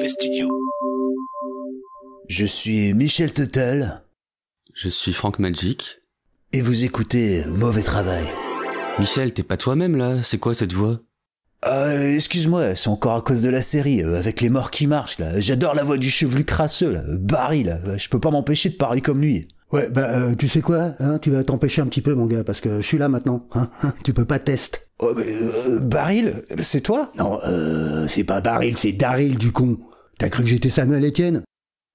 Mauvais Studio. Je suis Michel Tuttle. Je suis Frank Magic. Et vous écoutez Mauvais Travail. Michel, t'es pas toi-même là? C'est quoi cette voix? Excuse-moi, c'est encore à cause de la série, avec les morts qui marchent, là. J'adore la voix du chevelu crasseux, là, Barry, là. Je peux pas m'empêcher de parler comme lui. Ouais, tu sais quoi, hein, tu vas t'empêcher un petit peu, mon gars, parce que je suis là maintenant, hein, tu peux pas test. Oh, mais, Baril, c'est toi? Non, c'est pas Baril, c'est Daryl, du con. T'as cru que j'étais Samuel Etienne?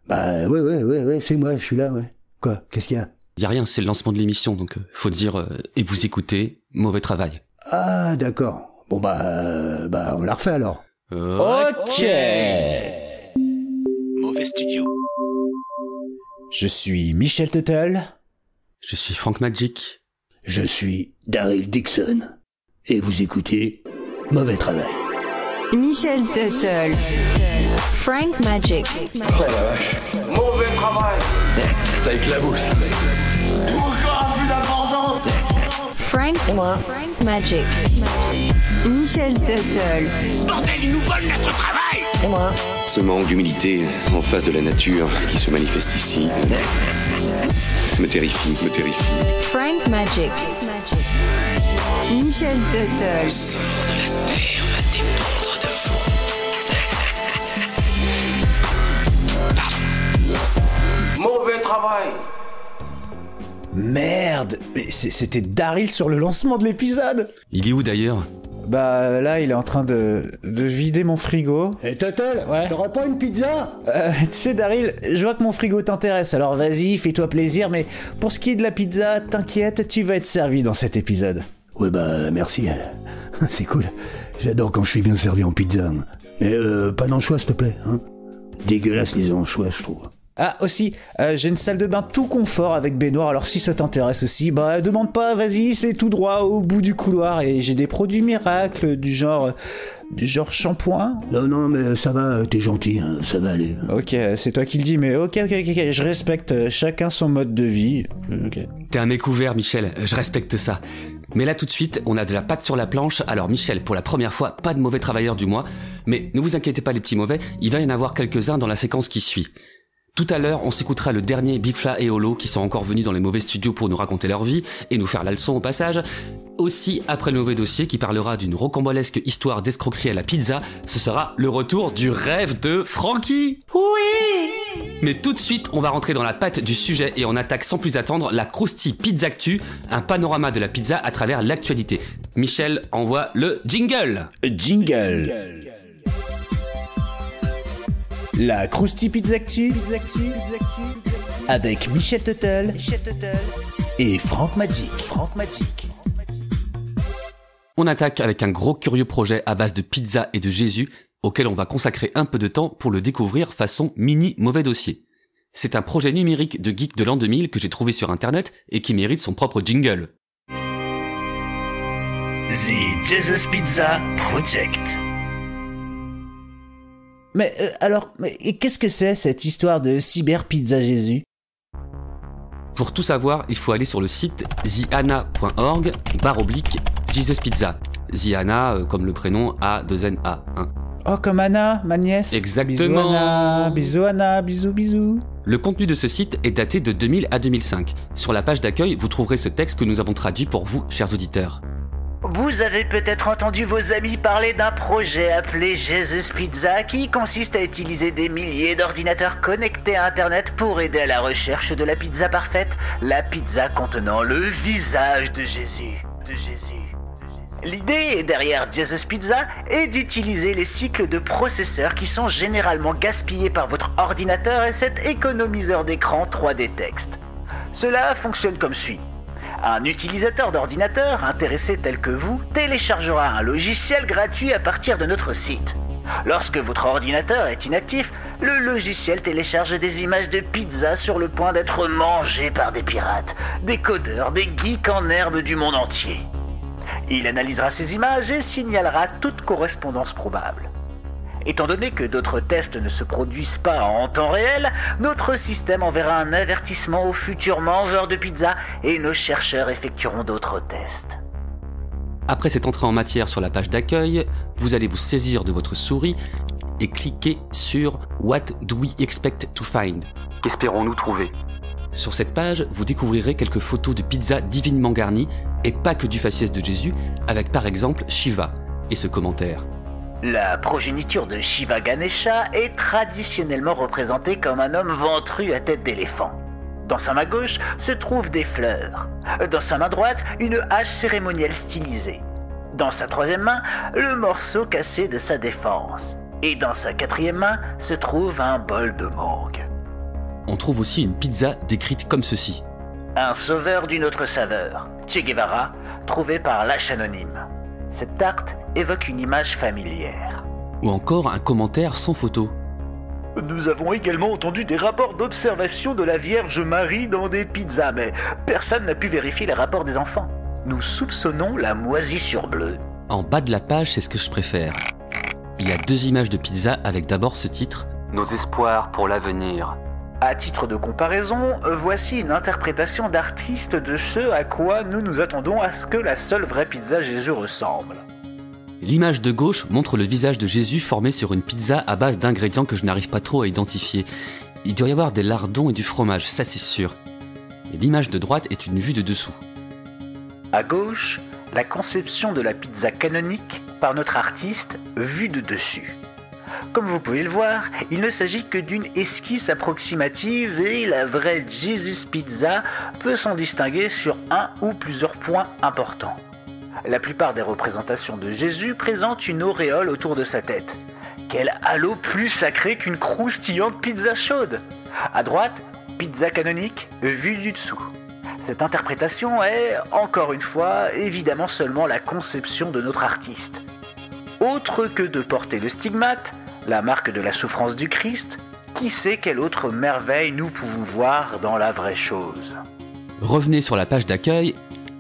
Bah, ouais, c'est moi, je suis là, ouais. Quoi, qu'est-ce qu'il y a? Y a rien, c'est le lancement de l'émission, donc faut dire et vous écoutez Mauvais Travail. Ah, d'accord. Bon on la refait alors. Ok. Mauvais Studio. Je suis Michel Tuttle. Je suis Frank Magic. Je suis Daryl Dixon. Et vous écoutez Mauvais Travail. Michel Tuttle. Frank Magic. Ouais, la vache. Mauvais travail. Ça éclabousse. Toujours plus d'importance. Frank Magic. Michel Tuttle. Bordel, ils nous volent notre travail. Et moi. Ce manque d'humilité en face de la nature qui se manifeste ici me terrifie. Frank Magic. Michel Tuttle. Le sort de la terre va dépendre de vous. Mauvais travail. Merde, mais c'était Daryl sur le lancement de l'épisode. Il est où d'ailleurs? Bah là, il est en train de vider mon frigo. Et Tuttle, Ouais. t'aurais pas une pizza? Tu sais Daryl, je vois que mon frigo t'intéresse, alors vas-y, fais-toi plaisir, mais pour ce qui est de la pizza, t'inquiète, tu vas être servi dans cet épisode. Ouais, merci. C'est cool. J'adore quand je suis bien servi en pizza. Mais pas d'anchois, s'il te plaît, hein. Dégueulasse les anchois, je trouve. Ah, aussi, j'ai une salle de bain tout confort avec baignoire, alors si ça t'intéresse aussi, bah demande pas, vas-y, c'est tout droit au bout du couloir, et j'ai des produits miracles du genre shampoing. Non, mais ça va, t'es gentil, hein, ça va aller. Ok, c'est toi qui le dis, mais ok, je respecte chacun son mode de vie. Ok. T'es un mec ouvert, Michel, je respecte ça. Mais là tout de suite, on a de la pâte sur la planche, alors Michel, pour la première fois, pas de mauvais travailleurs du mois, mais ne vous inquiétez pas les petits mauvais, il va y en avoir quelques-uns dans la séquence qui suit. Tout à l'heure, on s'écoutera le dernier Big Fla et Holo qui sont encore venus dans les mauvais studios pour nous raconter leur vie et nous faire la leçon au passage. Aussi, après le mauvais dossier qui parlera d'une rocambolesque histoire d'escroquerie à la pizza, ce sera le retour du rêve de Frankie. Oui. Mais tout de suite, on va rentrer dans la pâte du sujet et on attaque sans plus attendre la Krusty Pizzactu, un panorama de la pizza à travers l'actualité. Michel envoie le jingle. Jingle. La Krusty Pizzactu avec Michel Tuttle et Frank Magic. On attaque avec un gros curieux projet à base de pizza et de Jésus, auquel on va consacrer un peu de temps pour le découvrir façon mini mauvais dossier. C'est un projet numérique de geek de l'an 2000 que j'ai trouvé sur internet et qui mérite son propre jingle. The Jesus Pizza Project. Mais qu'est-ce que c'est cette histoire de cyber pizza Jésus? Pour tout savoir, il faut aller sur le site theanna.org/JesusPizza. Theanna comme le prénom A2NA. Hein. Oh, comme Anna, ma nièce. Exactement. Bisous Anna, bisous. Le contenu de ce site est daté de 2000 à 2005. Sur la page d'accueil, vous trouverez ce texte que nous avons traduit pour vous, chers auditeurs. Vous avez peut-être entendu vos amis parler d'un projet appelé Jesus Pizza qui consiste à utiliser des milliers d'ordinateurs connectés à Internet pour aider à la recherche de la pizza parfaite, la pizza contenant le visage de Jésus. L'idée derrière Jesus Pizza est d'utiliser les cycles de processeurs qui sont généralement gaspillés par votre ordinateur et cet économiseur d'écran 3D texte. Cela fonctionne comme suit. Un utilisateur d'ordinateur intéressé tel que vous téléchargera un logiciel gratuit à partir de notre site. Lorsque votre ordinateur est inactif, le logiciel télécharge des images de pizza sur le point d'être mangées par des pirates, des codeurs, des geeks en herbe du monde entier. Il analysera ces images et signalera toute correspondance probable. Étant donné que d'autres tests ne se produisent pas en temps réel, notre système enverra un avertissement aux futurs mangeurs de pizza et nos chercheurs effectueront d'autres tests. Après cette entrée en matière sur la page d'accueil, vous allez vous saisir de votre souris et cliquez sur What do we expect to find? Qu'espérons-nous trouver? Sur cette page, vous découvrirez quelques photos de pizzas divinement garnies et pas que du faciès de Jésus, avec par exemple Shiva et ce commentaire. La progéniture de Shiva Ganesha est traditionnellement représentée comme un homme ventru à tête d'éléphant. Dans sa main gauche se trouvent des fleurs. Dans sa main droite, une hache cérémonielle stylisée. Dans sa troisième main, le morceau cassé de sa défense. Et dans sa quatrième main se trouve un bol de mangue. On trouve aussi une pizza décrite comme ceci. Un sauveur d'une autre saveur, Che Guevara, trouvé par l'H anonyme. Cette tarte évoque une image familière. Ou encore un commentaire sans photo. Nous avons également entendu des rapports d'observation de la Vierge Marie dans des pizzas, mais personne n'a pu vérifier les rapports des enfants. Nous soupçonnons la moisissure bleue. En bas de la page, c'est ce que je préfère. Il y a 2 images de pizza avec d'abord ce titre « Nos espoirs pour l'avenir ». À titre de comparaison, voici une interprétation d'artiste de ce à quoi nous nous attendons à ce que la seule vraie pizza Jésus ressemble. L'image de gauche montre le visage de Jésus formé sur une pizza à base d'ingrédients que je n'arrive pas trop à identifier. Il doit y avoir des lardons et du fromage, ça c'est sûr. Et l'image de droite est une vue de dessous. À gauche, la conception de la pizza canonique par notre artiste vue de dessus. Comme vous pouvez le voir, il ne s'agit que d'une esquisse approximative et la vraie Jesus Pizza peut s'en distinguer sur un ou plusieurs points importants. La plupart des représentations de Jésus présentent une auréole autour de sa tête. Quel halo plus sacré qu'une croustillante pizza chaude! À droite, pizza canonique vue du dessous. Cette interprétation est, encore une fois, évidemment seulement la conception de notre artiste. Autre que de porter le stigmate, la marque de la souffrance du Christ, qui sait quelle autre merveille nous pouvons voir dans la vraie chose. Revenez sur la page d'accueil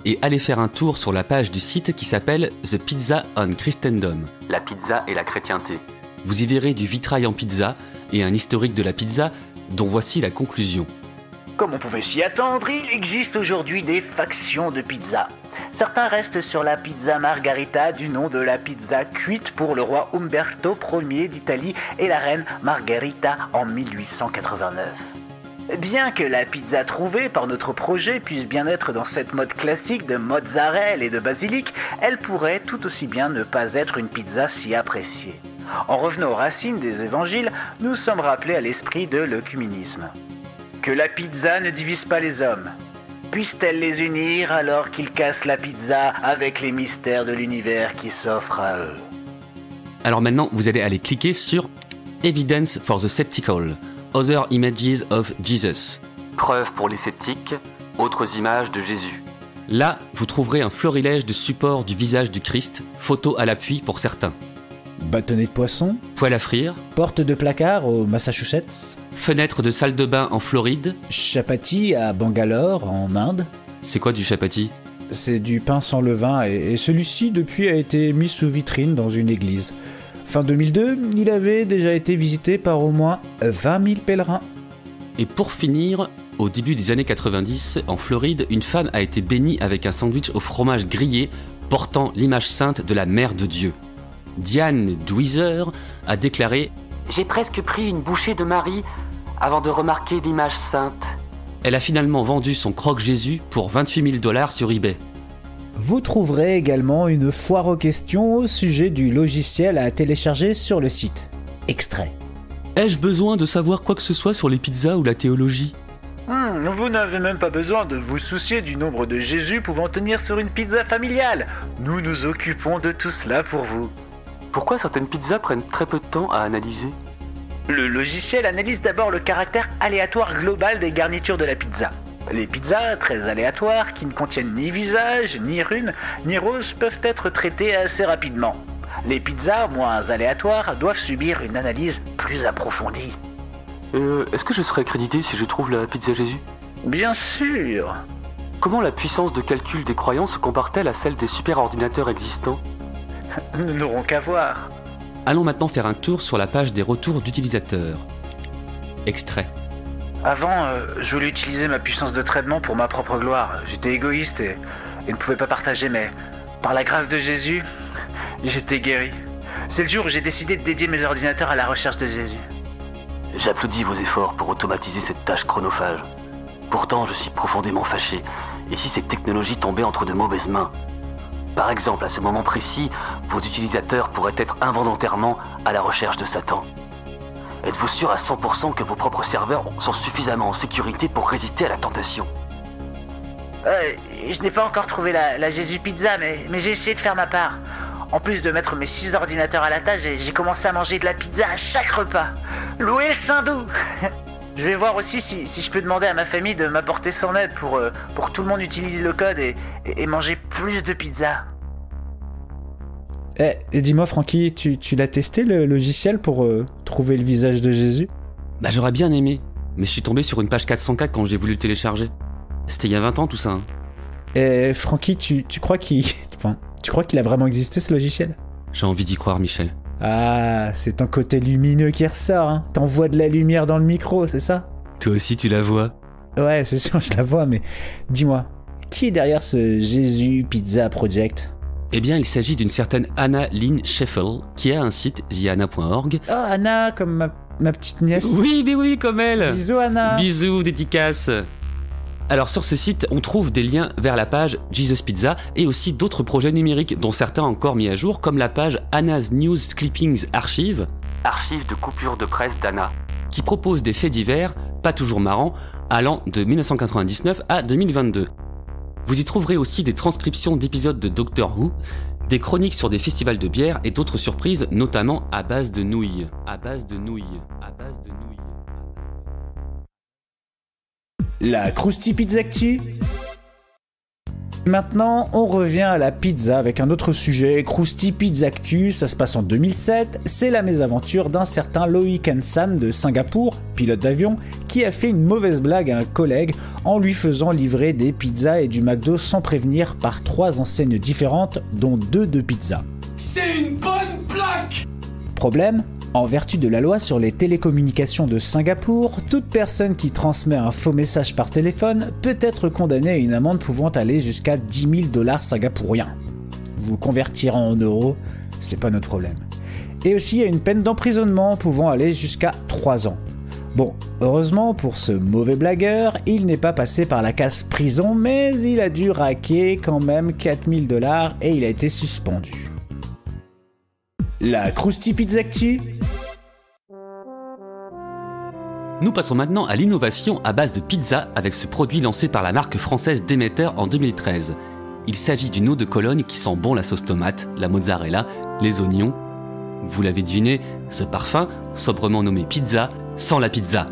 et allez faire un tour sur la page du site qui s'appelle The Pizza on Christendom, la pizza et la chrétienté. Vous y verrez du vitrail en pizza et un historique de la pizza dont voici la conclusion. Comme on pouvait s'y attendre, il existe aujourd'hui des factions de pizza. Certains restent sur la pizza margarita du nom de la pizza cuite pour le roi Umberto Ier d'Italie et la reine Margherita en 1889. Bien que la pizza trouvée par notre projet puisse bien être dans cette mode classique de mozzarella et de basilic, elle pourrait tout aussi bien ne pas être une pizza si appréciée. En revenant aux racines des évangiles, nous sommes rappelés à l'esprit de l'œcuménisme. Que la pizza ne divise pas les hommes. Puisse-t-elle les unir alors qu'ils cassent la pizza avec les mystères de l'univers qui s'offrent à eux. Alors maintenant, vous allez aller cliquer sur Evidence for the Skeptical, Other Images of Jesus. Preuve pour les sceptiques, autres images de Jésus. Là, vous trouverez un florilège de supports du visage du Christ, photos à l'appui pour certains. Bâtonnet de poisson, Poêle à frire, porte de placard au Massachusetts, fenêtre de salle de bain en Floride. chapati à Bangalore en Inde. C'est quoi du chapati? C'est du pain sans levain et celui-ci depuis a été mis sous vitrine dans une église. Fin 2002, il avait déjà été visité par au moins 20 000 pèlerins. Et pour finir, au début des années 90, en Floride, une femme a été bénie avec un sandwich au fromage grillé portant l'image sainte de la Mère de Dieu. Diane Dweezer a déclaré « J'ai presque pris une bouchée de Marie avant de remarquer l'image sainte. » Elle a finalement vendu son croque-Jésus pour $28 000 sur eBay. Vous trouverez également une foire aux questions au sujet du logiciel à télécharger sur le site. Extrait. Ai-je besoin de savoir quoi que ce soit sur les pizzas ou la théologie? Vous n'avez même pas besoin de vous soucier du nombre de Jésus pouvant tenir sur une pizza familiale. Nous nous occupons de tout cela pour vous. Pourquoi certaines pizzas prennent très peu de temps à analyser? Le logiciel analyse d'abord le caractère aléatoire global des garnitures de la pizza. Les pizzas, très aléatoires, qui ne contiennent ni visage, ni rune, ni rose, peuvent être traitées assez rapidement. Les pizzas, moins aléatoires, doivent subir une analyse plus approfondie. Est-ce que je serai crédité si je trouve la pizza Jésus? Bien sûr. Comment la puissance de calcul des croyants se compare-t-elle à celle des superordinateurs existants? Nous n'aurons qu'à voir. Allons maintenant faire un tour sur la page des retours d'utilisateurs. Extrait. Avant, je voulais utiliser ma puissance de traitement pour ma propre gloire. J'étais égoïste et ne pouvais pas partager, mais par la grâce de Jésus, j'étais guéri. C'est le jour où j'ai décidé de dédier mes ordinateurs à la recherche de Jésus. J'applaudis vos efforts pour automatiser cette tâche chronophage. Pourtant, je suis profondément fâché. Et si cette technologie tombait entre de mauvaises mains? Par exemple, à ce moment précis, vos utilisateurs pourraient être involontairement à la recherche de Satan. Êtes-vous sûr à 100% que vos propres serveurs sont suffisamment en sécurité pour résister à la tentation? Je n'ai pas encore trouvé la Jésus Pizza, mais j'ai essayé de faire ma part. En plus de mettre mes 6 ordinateurs à la tâche, j'ai commencé à manger de la pizza à chaque repas. Louer le Saint-Doux. Je vais voir aussi si je peux demander à ma famille de m'apporter son aide pour que tout le monde utilise le code et manger plus de pizza. Et dis-moi Francky, tu l'as testé le logiciel pour trouver le visage de Jésus? Bah j'aurais bien aimé, mais je suis tombé sur une page 404 quand j'ai voulu le télécharger. C'était il y a 20 ans tout ça. Hein. Et Francky, tu crois qu'il a vraiment existé ce logiciel? J'ai envie d'y croire, Michel. Ah, c'est ton côté lumineux qui ressort, hein. T'envoies de la lumière dans le micro, c'est ça? Toi aussi tu la vois? Ouais, c'est sûr, je la vois, mais dis-moi, qui est derrière ce Jésus Pizza Project? Eh bien, il s'agit d'une certaine Anna Lynn Scheffel, qui a un site, theanna.org. Oh, Anna, comme ma petite nièce. Oui, mais oui, comme elle. Bisous, Anna. Bisous, dédicace. Alors sur ce site, on trouve des liens vers la page Jesus Pizza et aussi d'autres projets numériques dont certains encore mis à jour, comme la page Anna's News Clippings Archive, archive de coupures de presse d'Anna, qui propose des faits divers, pas toujours marrants, allant de 1999 à 2022. Vous y trouverez aussi des transcriptions d'épisodes de Doctor Who, des chroniques sur des festivals de bière et d'autres surprises, notamment à base de nouilles. La Krusty Pizza Actu. Maintenant, on revient à la pizza avec un autre sujet. Krusty Pizza Actu, ça se passe en 2007. C'est la mésaventure d'un certain Loïc Hansan de Singapour, pilote d'avion, qui a fait une mauvaise blague à un collègue en lui faisant livrer des pizzas et du McDo sans prévenir par 3 enseignes différentes, dont 2 de pizza. C'est une bonne plaque! Problème ? En vertu de la loi sur les télécommunications de Singapour, toute personne qui transmet un faux message par téléphone peut être condamnée à une amende pouvant aller jusqu'à 10 000 $ singapouriens. Vous convertirez en euros, c'est pas notre problème. Et aussi il y a une peine d'emprisonnement pouvant aller jusqu'à 3 ans. Bon, heureusement pour ce mauvais blagueur, il n'est pas passé par la case prison, mais il a dû raquer quand même 4 000 $ et il a été suspendu. La Krusty Pizza Actu. Nous passons maintenant à l'innovation à base de pizza avec ce produit lancé par la marque française Demeter en 2013. Il s'agit d'une eau de Cologne qui sent bon la sauce tomate, la mozzarella, les oignons. Vous l'avez deviné, ce parfum, sobrement nommé pizza, sent la pizza.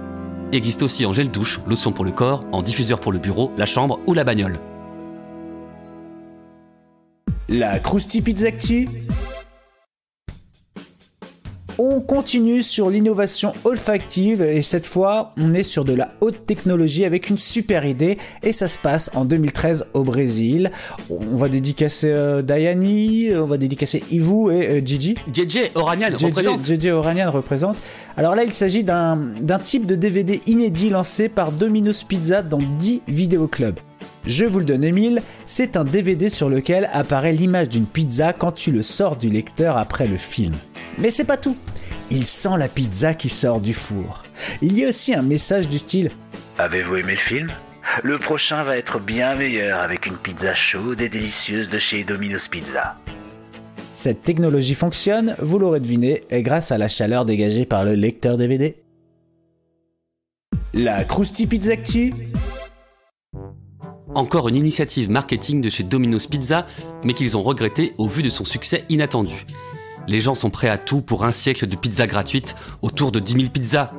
Existe aussi en gel douche, lotion pour le corps, en diffuseur pour le bureau, la chambre ou la bagnole. La Krusty Pizza Actu. On continue sur l'innovation olfactive et cette fois on est sur de la haute technologie avec une super idée et ça se passe en 2013 au Brésil. On va dédicacer Dayani, on va dédicacer Ivu et Gigi. JJ Oranian représente. JJ Oranian représente. Alors là il s'agit d'un type de DVD inédit lancé par Domino's Pizza dans 10 vidéoclubs. Je vous le donne Emile, c'est un DVD sur lequel apparaît l'image d'une pizza quand tu le sors du lecteur après le film. Mais c'est pas tout, il sent la pizza qui sort du four. Il y a aussi un message du style « Avez-vous aimé le film ? Le prochain va être bien meilleur avec une pizza chaude et délicieuse de chez Domino's Pizza. » Cette technologie fonctionne, vous l'aurez deviné, grâce à la chaleur dégagée par le lecteur DVD. La Krusty Pizza Actu. Encore une initiative marketing de chez Domino's Pizza, mais qu'ils ont regretté au vu de son succès inattendu. Les gens sont prêts à tout pour un siècle de pizza gratuite, autour de 10 000 pizzas.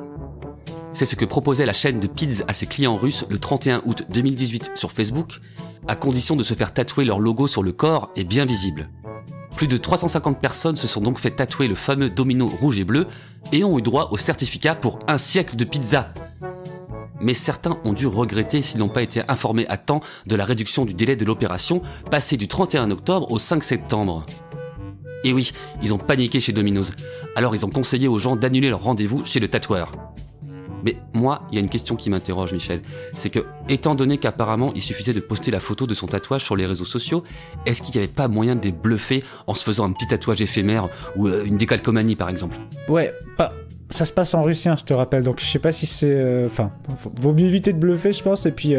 C'est ce que proposait la chaîne de Pizza à ses clients russes le 31 août 2018 sur Facebook, à condition de se faire tatouer leur logo sur le corps et bien visible. Plus de 350 personnes se sont donc fait tatouer le fameux domino rouge et bleu et ont eu droit au certificat pour un siècle de pizza. Mais certains ont dû regretter s'ils n'ont pas été informés à temps de la réduction du délai de l'opération, passé du 31 octobre au 5 septembre. Et oui, ils ont paniqué chez Domino's, alors ils ont conseillé aux gens d'annuler leur rendez-vous chez le tatoueur. Mais moi, il y a une question qui m'interroge, Michel. C'est que, étant donné qu'apparemment il suffisait de poster la photo de son tatouage sur les réseaux sociaux, est-ce qu'il n'y avait pas moyen de les bluffer en se faisant un petit tatouage éphémère ou une décalcomanie par exemple? Ouais, ça se passe en russien, je te rappelle, donc je sais pas si c'est... vaut mieux éviter de bluffer, je pense, et puis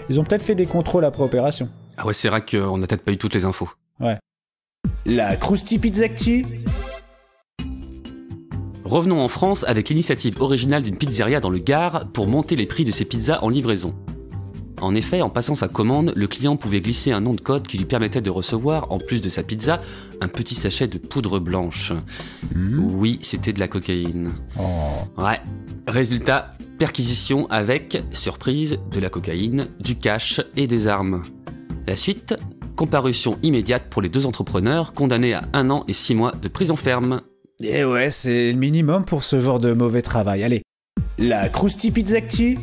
ils ont peut-être fait des contrôles après opération. Ah ouais, c'est vrai qu'on n'a peut-être pas eu toutes les infos. Ouais. La Krusty Pizza Actu. Revenons en France avec l'initiative originale d'une pizzeria dans le Gard pour monter les prix de ses pizzas en livraison. En effet, en passant sa commande, le client pouvait glisser un nom de code qui lui permettait de recevoir, en plus de sa pizza, un petit sachet de poudre blanche. Oui, c'était de la cocaïne. Ouais. Résultat, perquisition avec, surprise, de la cocaïne, du cash et des armes. La suite, comparution immédiate pour les 2 entrepreneurs condamnés à 1 an et 6 mois de prison ferme. Et ouais, c'est le minimum pour ce genre de mauvais travail. Allez. La Krusty Pizza Actu.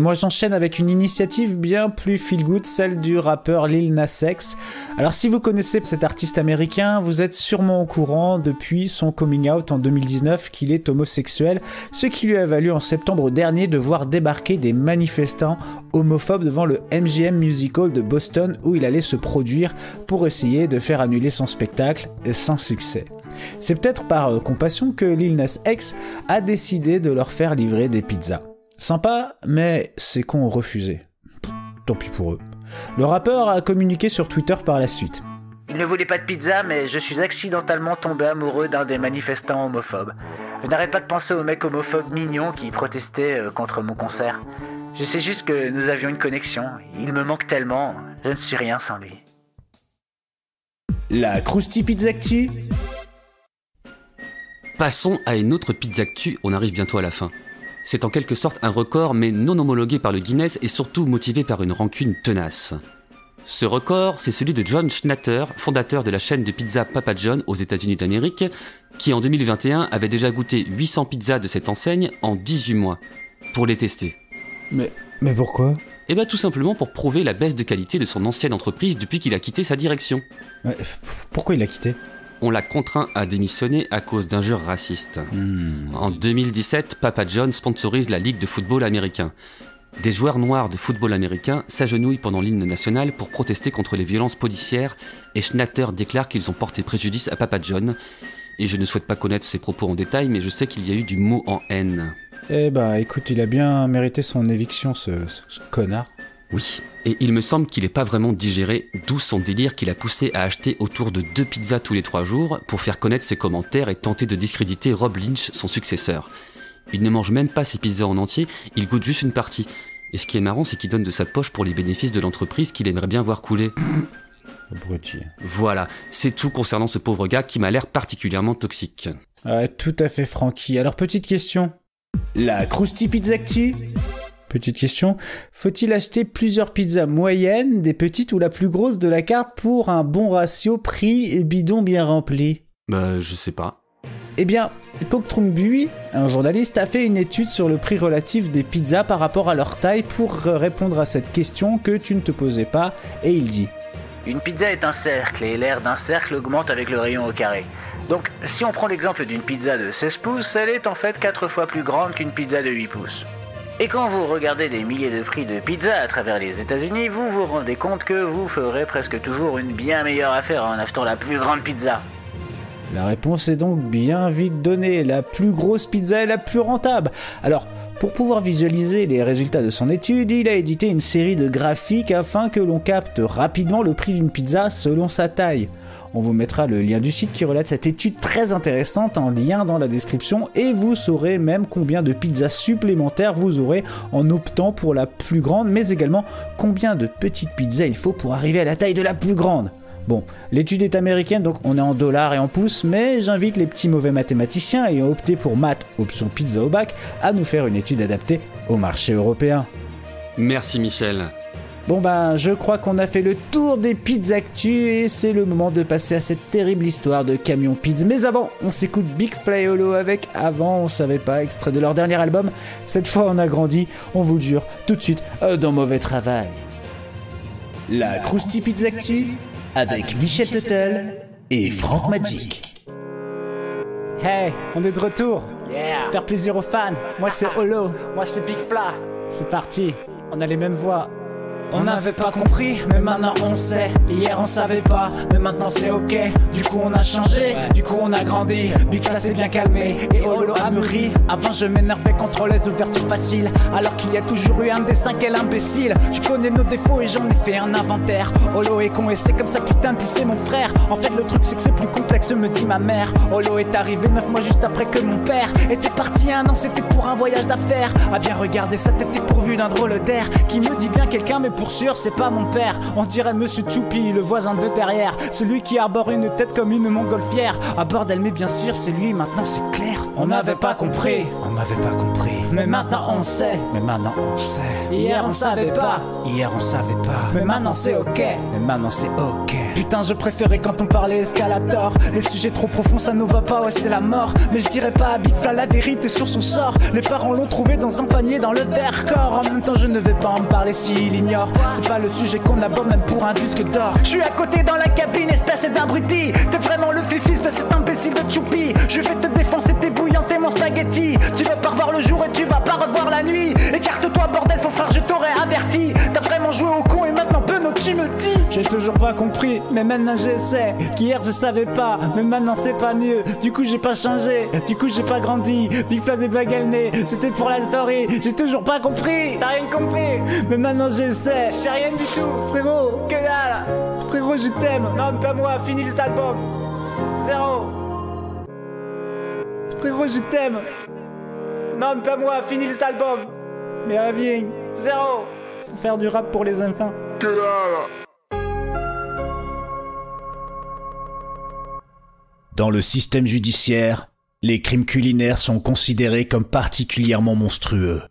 Moi, j'enchaîne avec une initiative bien plus feel-good, celle du rappeur Lil Nas X. Alors, si vous connaissez cet artiste américain, vous êtes sûrement au courant depuis son coming out en 2019 qu'il est homosexuel, ce qui lui a valu en septembre dernier de voir débarquer des manifestants homophobes devant le MGM Music Hall de Boston où il allait se produire pour essayer de faire annuler son spectacle, sans succès. C'est peut-être par compassion que Lil Nas X a décidé de leur faire livrer des pizzas. Sympa, mais ces cons ont refusé. Tant pis pour eux. Le rappeur a communiqué sur Twitter par la suite. Il ne voulait pas de pizza, mais je suis accidentellement tombé amoureux d'un des manifestants homophobes. Je n'arrête pas de penser au mec homophobe mignon qui protestait contre mon concert. Je sais juste que nous avions une connexion. Il me manque tellement, je ne suis rien sans lui. La Krusty Pizza Actu. Passons à une autre pizza actu, on arrive bientôt à la fin. C'est en quelque sorte un record, mais non homologué par le Guinness et surtout motivé par une rancune tenace. Ce record, c'est celui de John Schnatter, fondateur de la chaîne de pizza Papa John aux États-Unis d'Amérique, qui en 2021 avait déjà goûté 800 pizzas de cette enseigne en 18 mois, pour les tester. Mais pourquoi ? Eh ben tout simplement pour prouver la baisse de qualité de son ancienne entreprise depuis qu'il a quitté sa direction. Pourquoi il a quitté ? On l'a contraint à démissionner à cause d'injures racistes. En 2017, Papa John sponsorise la Ligue de football américain. Des joueurs noirs de football américain s'agenouillent pendant l'hymne national pour protester contre les violences policières et Schnatter déclare qu'ils ont porté préjudice à Papa John. Et je ne souhaite pas connaître ses propos en détail, mais je sais qu'il y a eu du mot en haine. Eh ben, écoute, il a bien mérité son éviction, ce connard. Oui, et il me semble qu'il n'est pas vraiment digéré, d'où son délire qui l'a poussé à acheter autour de 2 pizzas tous les 3 jours pour faire connaître ses commentaires et tenter de discréditer Rob Lynch, son successeur. Il ne mange même pas ses pizzas en entier, il goûte juste une partie. Et ce qui est marrant, c'est qu'il donne de sa poche pour les bénéfices de l'entreprise qu'il aimerait bien voir couler. Abruti. Voilà, c'est tout concernant ce pauvre gars qui m'a l'air particulièrement toxique. Ouais, tout à fait, Francky. Alors, petite question. La Krusty Pizza Actu. Petite question, faut-il acheter plusieurs pizzas moyennes, des petites ou la plus grosse de la carte pour un bon ratio prix et bidon bien rempli ? Je sais pas. Eh bien, Pok Trung Bui, un journaliste, a fait une étude sur le prix relatif des pizzas par rapport à leur taille pour répondre à cette question que tu ne te posais pas, et il dit: Une pizza est un cercle et l'aire d'un cercle augmente avec le rayon au carré. Donc, si on prend l'exemple d'une pizza de 16 pouces, elle est en fait 4 fois plus grande qu'une pizza de 8 pouces. Et quand vous regardez des milliers de prix de pizza à travers les États-Unis, vous vous rendez compte que vous ferez presque toujours une bien meilleure affaire en achetant la plus grande pizza. La réponse est donc bien vite donnée, la plus grosse pizza est la plus rentable. Alors, pour pouvoir visualiser les résultats de son étude, il a édité une série de graphiques afin que l'on capte rapidement le prix d'une pizza selon sa taille. On vous mettra le lien du site qui relate cette étude très intéressante en lien dans la description et vous saurez même combien de pizzas supplémentaires vous aurez en optant pour la plus grande, mais également combien de petites pizzas il faut pour arriver à la taille de la plus grande. Bon, l'étude est américaine donc on est en dollars et en pouces, mais j'invite les petits mauvais mathématiciens ayant opté pour maths option pizza au bac à nous faire une étude adaptée au marché européen. Merci Michel. Bon je crois qu'on a fait le tour des pizzas actu et c'est le moment de passer à cette terrible histoire de Camion Pizza. Mais avant, on s'écoute Big Fly Hollow avec Avant on savait pas, extrait de leur dernier album. Cette fois on a grandi, on vous le jure, tout de suite dans Mauvais Travail. La Krusty Pizza Actu avec Michel Tuttle et Frank Magic. Hey, on est de retour. Yeah. Faire plaisir aux fans. Moi c'est Holo. Moi c'est Big Fla. C'est parti. On a les mêmes voix. On n'avait pas compris, mais maintenant on sait. Hier on savait pas, mais maintenant c'est ok. Du coup on a changé, du coup on a grandi. Big Fla s'est bien calmé et Holo a mûri. Avant je m'énervais contre les ouvertures faciles, alors qu'il y a toujours eu un destin, quel imbécile. Je connais nos défauts et j'en ai fait un inventaire. Holo est con et c'est comme ça putain, puis c'est mon frère. En fait le truc c'est que c'est plus complexe, me dit ma mère. Holo est arrivé 9 mois juste après que mon père était parti 1 an, c'était pour un voyage d'affaires. À bien regarder sa tête dépourvue d'un drôle d'air, qui me dit bien quelqu'un, mais pour sûr c'est pas mon père. On dirait Monsieur Choupi, le voisin de derrière, celui qui arbore une tête comme une montgolfière. À bordel, mais bien sûr c'est lui, maintenant c'est clair. On n'avait pas compris, On m'avait pas compris. mais maintenant on sait. Mais maintenant on sait. Hier on savait pas, Hier on savait pas. mais maintenant c'est ok. Mais maintenant c'est ok. Putain je préférais quand on parlait escalator. Les sujets trop profonds ça nous va pas, ouais c'est la mort. Mais je dirais pas à Big Fla la vérité sur son sort. Les parents l'ont trouvé dans un panier dans le Vercors. En même temps je ne vais pas en parler s'il ignore. C'est pas le sujet qu'on aborde même pour un disque d'or. Je suis à côté dans la cabine, espèce d'abruti. T'es vraiment le fils de cet imbécile de Choupi. Je vais te défoncer tes bouillants, tes mon spaghetti. Tu vas pas revoir le jour et tu vas pas revoir la nuit. Écarte-toi bordel faux frère, je t'aurais averti. T'as vraiment joué au con et maintenant Benoît tu me dis. J'ai toujours pas compris, mais maintenant j'essaie. Qu'hier je savais pas, mais maintenant c'est pas mieux. Du coup j'ai pas changé, du coup j'ai pas grandi. Big Fla c'est pas galné, c'était pour la story. J'ai toujours pas compris, t'as rien compris. Mais maintenant j'essaie, j'ai rien du tout. Frérot, que dalle. Frérot je t'aime, non pas moi, finis les albums. Zéro. Frérot je t'aime. Non pas moi, finis les albums. Mais reviens. Zéro. Faut faire du rap pour les enfants. Dans le système judiciaire, les crimes culinaires sont considérés comme particulièrement monstrueux.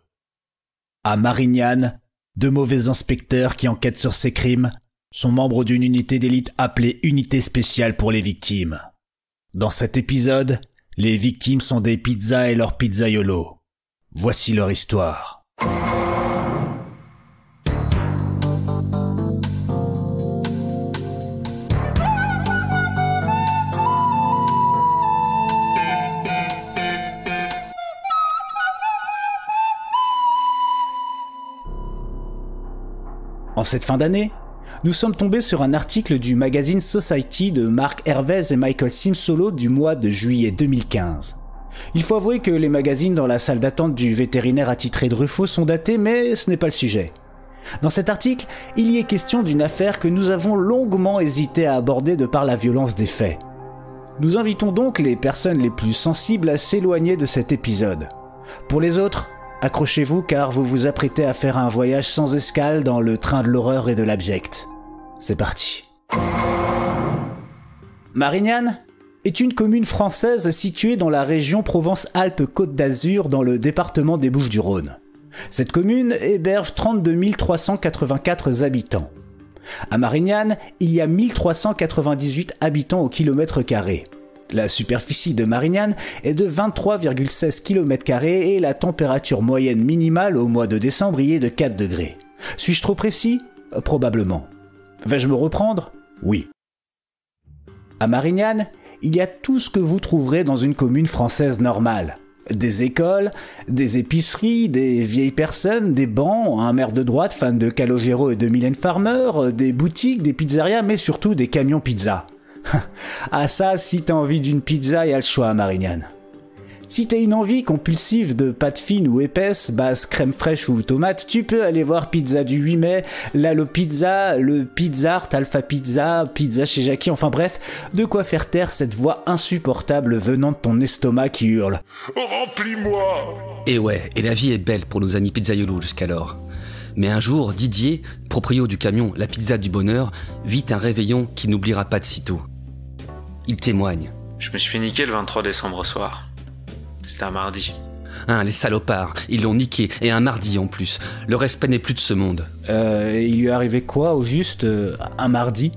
À Marignane, 2 mauvais inspecteurs qui enquêtent sur ces crimes sont membres d'une unité d'élite appelée Unité spéciale pour les victimes. Dans cet épisode, les victimes sont des pizzas et leurs pizzaiolos. Voici leur histoire. En cette fin d'année, nous sommes tombés sur un article du magazine Society de Mark Hervez et Michael Simsolo du mois de juillet 2015. Il faut avouer que les magazines dans la salle d'attente du vétérinaire attitré de Ruffo sont datés, mais ce n'est pas le sujet. Dans cet article, il y est question d'une affaire que nous avons longuement hésité à aborder de par la violence des faits. Nous invitons donc les personnes les plus sensibles à s'éloigner de cet épisode. Pour les autres, accrochez-vous car vous vous apprêtez à faire un voyage sans escale dans le train de l'horreur et de l'abject. C'est parti. Marignane est une commune française située dans la région Provence-Alpes-Côte d'Azur dans le département des Bouches-du-Rhône. Cette commune héberge 32 384 habitants. À Marignane, il y a 1398 habitants au kilomètre carré. La superficie de Marignane est de 23,16 km² et la température moyenne minimale au mois de décembre y est de 4 degrés. Suis-je trop précis ? Probablement. Vais-je me reprendre ? Oui. À Marignane, il y a tout ce que vous trouverez dans une commune française normale. Des écoles, des épiceries, des vieilles personnes, des bancs, un maire de droite fan de Calogero et de Mylène Farmer, des boutiques, des pizzerias, mais surtout des camions pizza. Ah ça, si t'as envie d'une pizza, y'a le choix à Marignane. Si t'as une envie compulsive de pâte fine ou épaisse, basse crème fraîche ou tomate, tu peux aller voir Pizza du 8 mai, Lalo Pizza, le Pizza Art, Alpha Pizza, Pizza chez Jackie, enfin bref, de quoi faire taire cette voix insupportable venant de ton estomac qui hurle « Remplis-moi !» Et ouais, et la vie est belle pour nos amis pizzaiolos jusqu'alors. Mais un jour, Didier, proprio du camion La Pizza du Bonheur, vit un réveillon qu'il n'oubliera pas de sitôt. Il témoigne. Je me suis fait niquer le 23 décembre au soir. C'était un mardi. Les salopards, ils l'ont niqué, et un mardi en plus. Le respect n'est plus de ce monde. Il lui est arrivé quoi au juste un mardi ?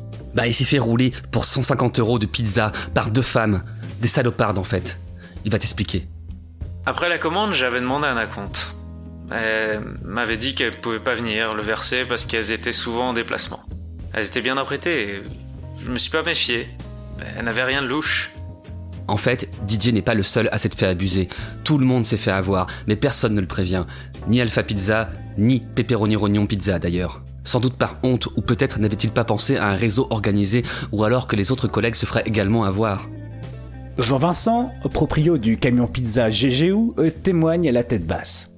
Il s'est fait rouler pour 150 € de pizza par 2 femmes. Des salopardes en fait. Il va t'expliquer. Après la commande, j'avais demandé un acompte. Elle m'avait dit qu'elle pouvait pas venir le verser parce qu'elles étaient souvent en déplacement. Elles étaient bien apprêtées et je me suis pas méfié. Elle n'avait rien de louche. En fait, Didier n'est pas le seul à s'être fait abuser. Tout le monde s'est fait avoir, mais personne ne le prévient. Ni Alpha Pizza, ni Pepperoni Rognon Pizza d'ailleurs. Sans doute par honte, ou peut-être n'avait-il pas pensé à un réseau organisé, ou alors que les autres collègues se feraient également avoir. Jean-Vincent, proprio du camion pizza GGU, témoigne à la tête basse.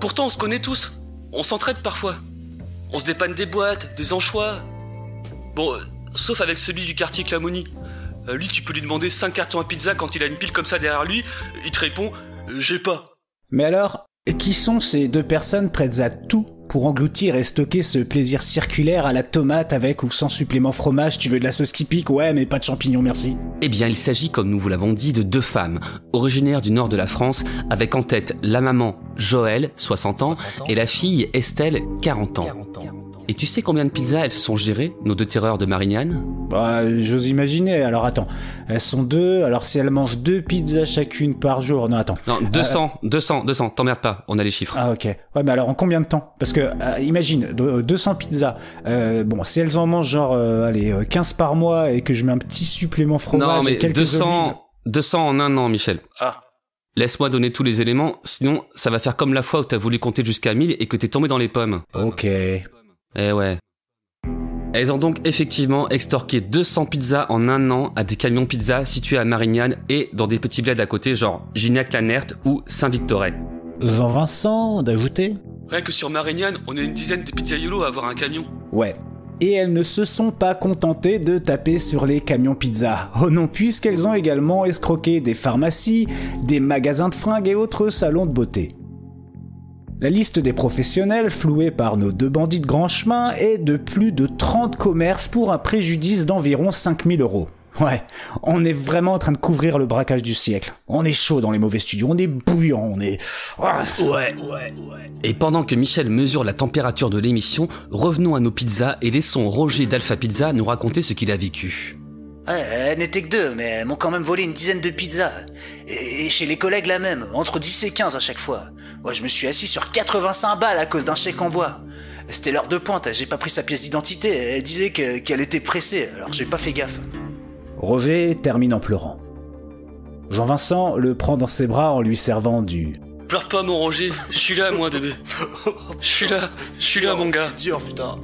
Pourtant on se connaît tous, on s'entraide parfois. On se dépanne des boîtes, des anchois. Bon, sauf avec celui du quartier Clamoni. Lui, tu peux lui demander 5 cartons à pizza quand il a une pile comme ça derrière lui, il te répond « j'ai pas ». Mais alors, qui sont ces deux personnes prêtes à tout pour engloutir et stocker ce plaisir circulaire à la tomate avec ou sans supplément fromage? Tu veux de la sauce qui pique? Ouais, mais pas de champignons, merci. Eh bien, il s'agit, comme nous vous l'avons dit, de 2 femmes, originaires du nord de la France, avec en tête la maman Joëlle, 60 ans, et la fille Estelle, 40 ans. Et tu sais combien de pizzas elles se sont gérées, nos 2 terreurs de Marignane? Bah, j'ose imaginer. Alors attends, elles sont 2, alors si elles mangent 2 pizzas chacune par jour... Non, attends. Non, 200, t'emmerdes pas, on a les chiffres. Ah ok. Ouais, mais alors en combien de temps? Parce que, imagine, 200 pizzas, bon, si elles en mangent genre, 15 par mois et que je mets un petit supplément fromage... Non, mais et quelques 200 en un an, Michel. Ah. Laisse-moi donner tous les éléments, sinon ça va faire comme la fois où t'as voulu compter jusqu'à 1000 et que t'es tombé dans les pommes. Ok. Eh ouais. Elles ont donc effectivement extorqué 200 pizzas en un an à des camions pizza situés à Marignane et dans des petits bleds à côté, genre Gignac-la-Nerte ou Saint-Victoret. Jean-Vincent, d'ajouter? Rien que sur Marignane, on est une dizaine de pizzaiolos à avoir un camion. Ouais. Et elles ne se sont pas contentées de taper sur les camions pizza. Oh non, puisqu'elles ont également escroqué des pharmacies, des magasins de fringues et autres salons de beauté. La liste des professionnels, floués par nos 2 bandits de grand chemin, est de plus de 30 commerces pour un préjudice d'environ 5 000 €. Ouais, on est vraiment en train de couvrir le braquage du siècle. On est chaud dans les mauvais studios, on est bouillant, on est... Ouais. Et pendant que Michel mesure la température de l'émission, revenons à nos pizzas et laissons Roger d'Alpha Pizza nous raconter ce qu'il a vécu. Ouais, elles n'étaient que 2, mais elles m'ont quand même volé une dizaine de pizzas. Et chez les collègues la même, entre 10 et 15 à chaque fois. Ouais, je me suis assis sur 85 balles à cause d'un chèque en bois. C'était l'heure de pointe, j'ai pas pris sa pièce d'identité, elle disait qu'elle était pressée, alors j'ai pas fait gaffe. Roger termine en pleurant. Jean-Vincent le prend dans ses bras en lui servant du... Pleure pas mon Roger, je suis là moi bébé. Je suis là mon gars. C'est dur putain.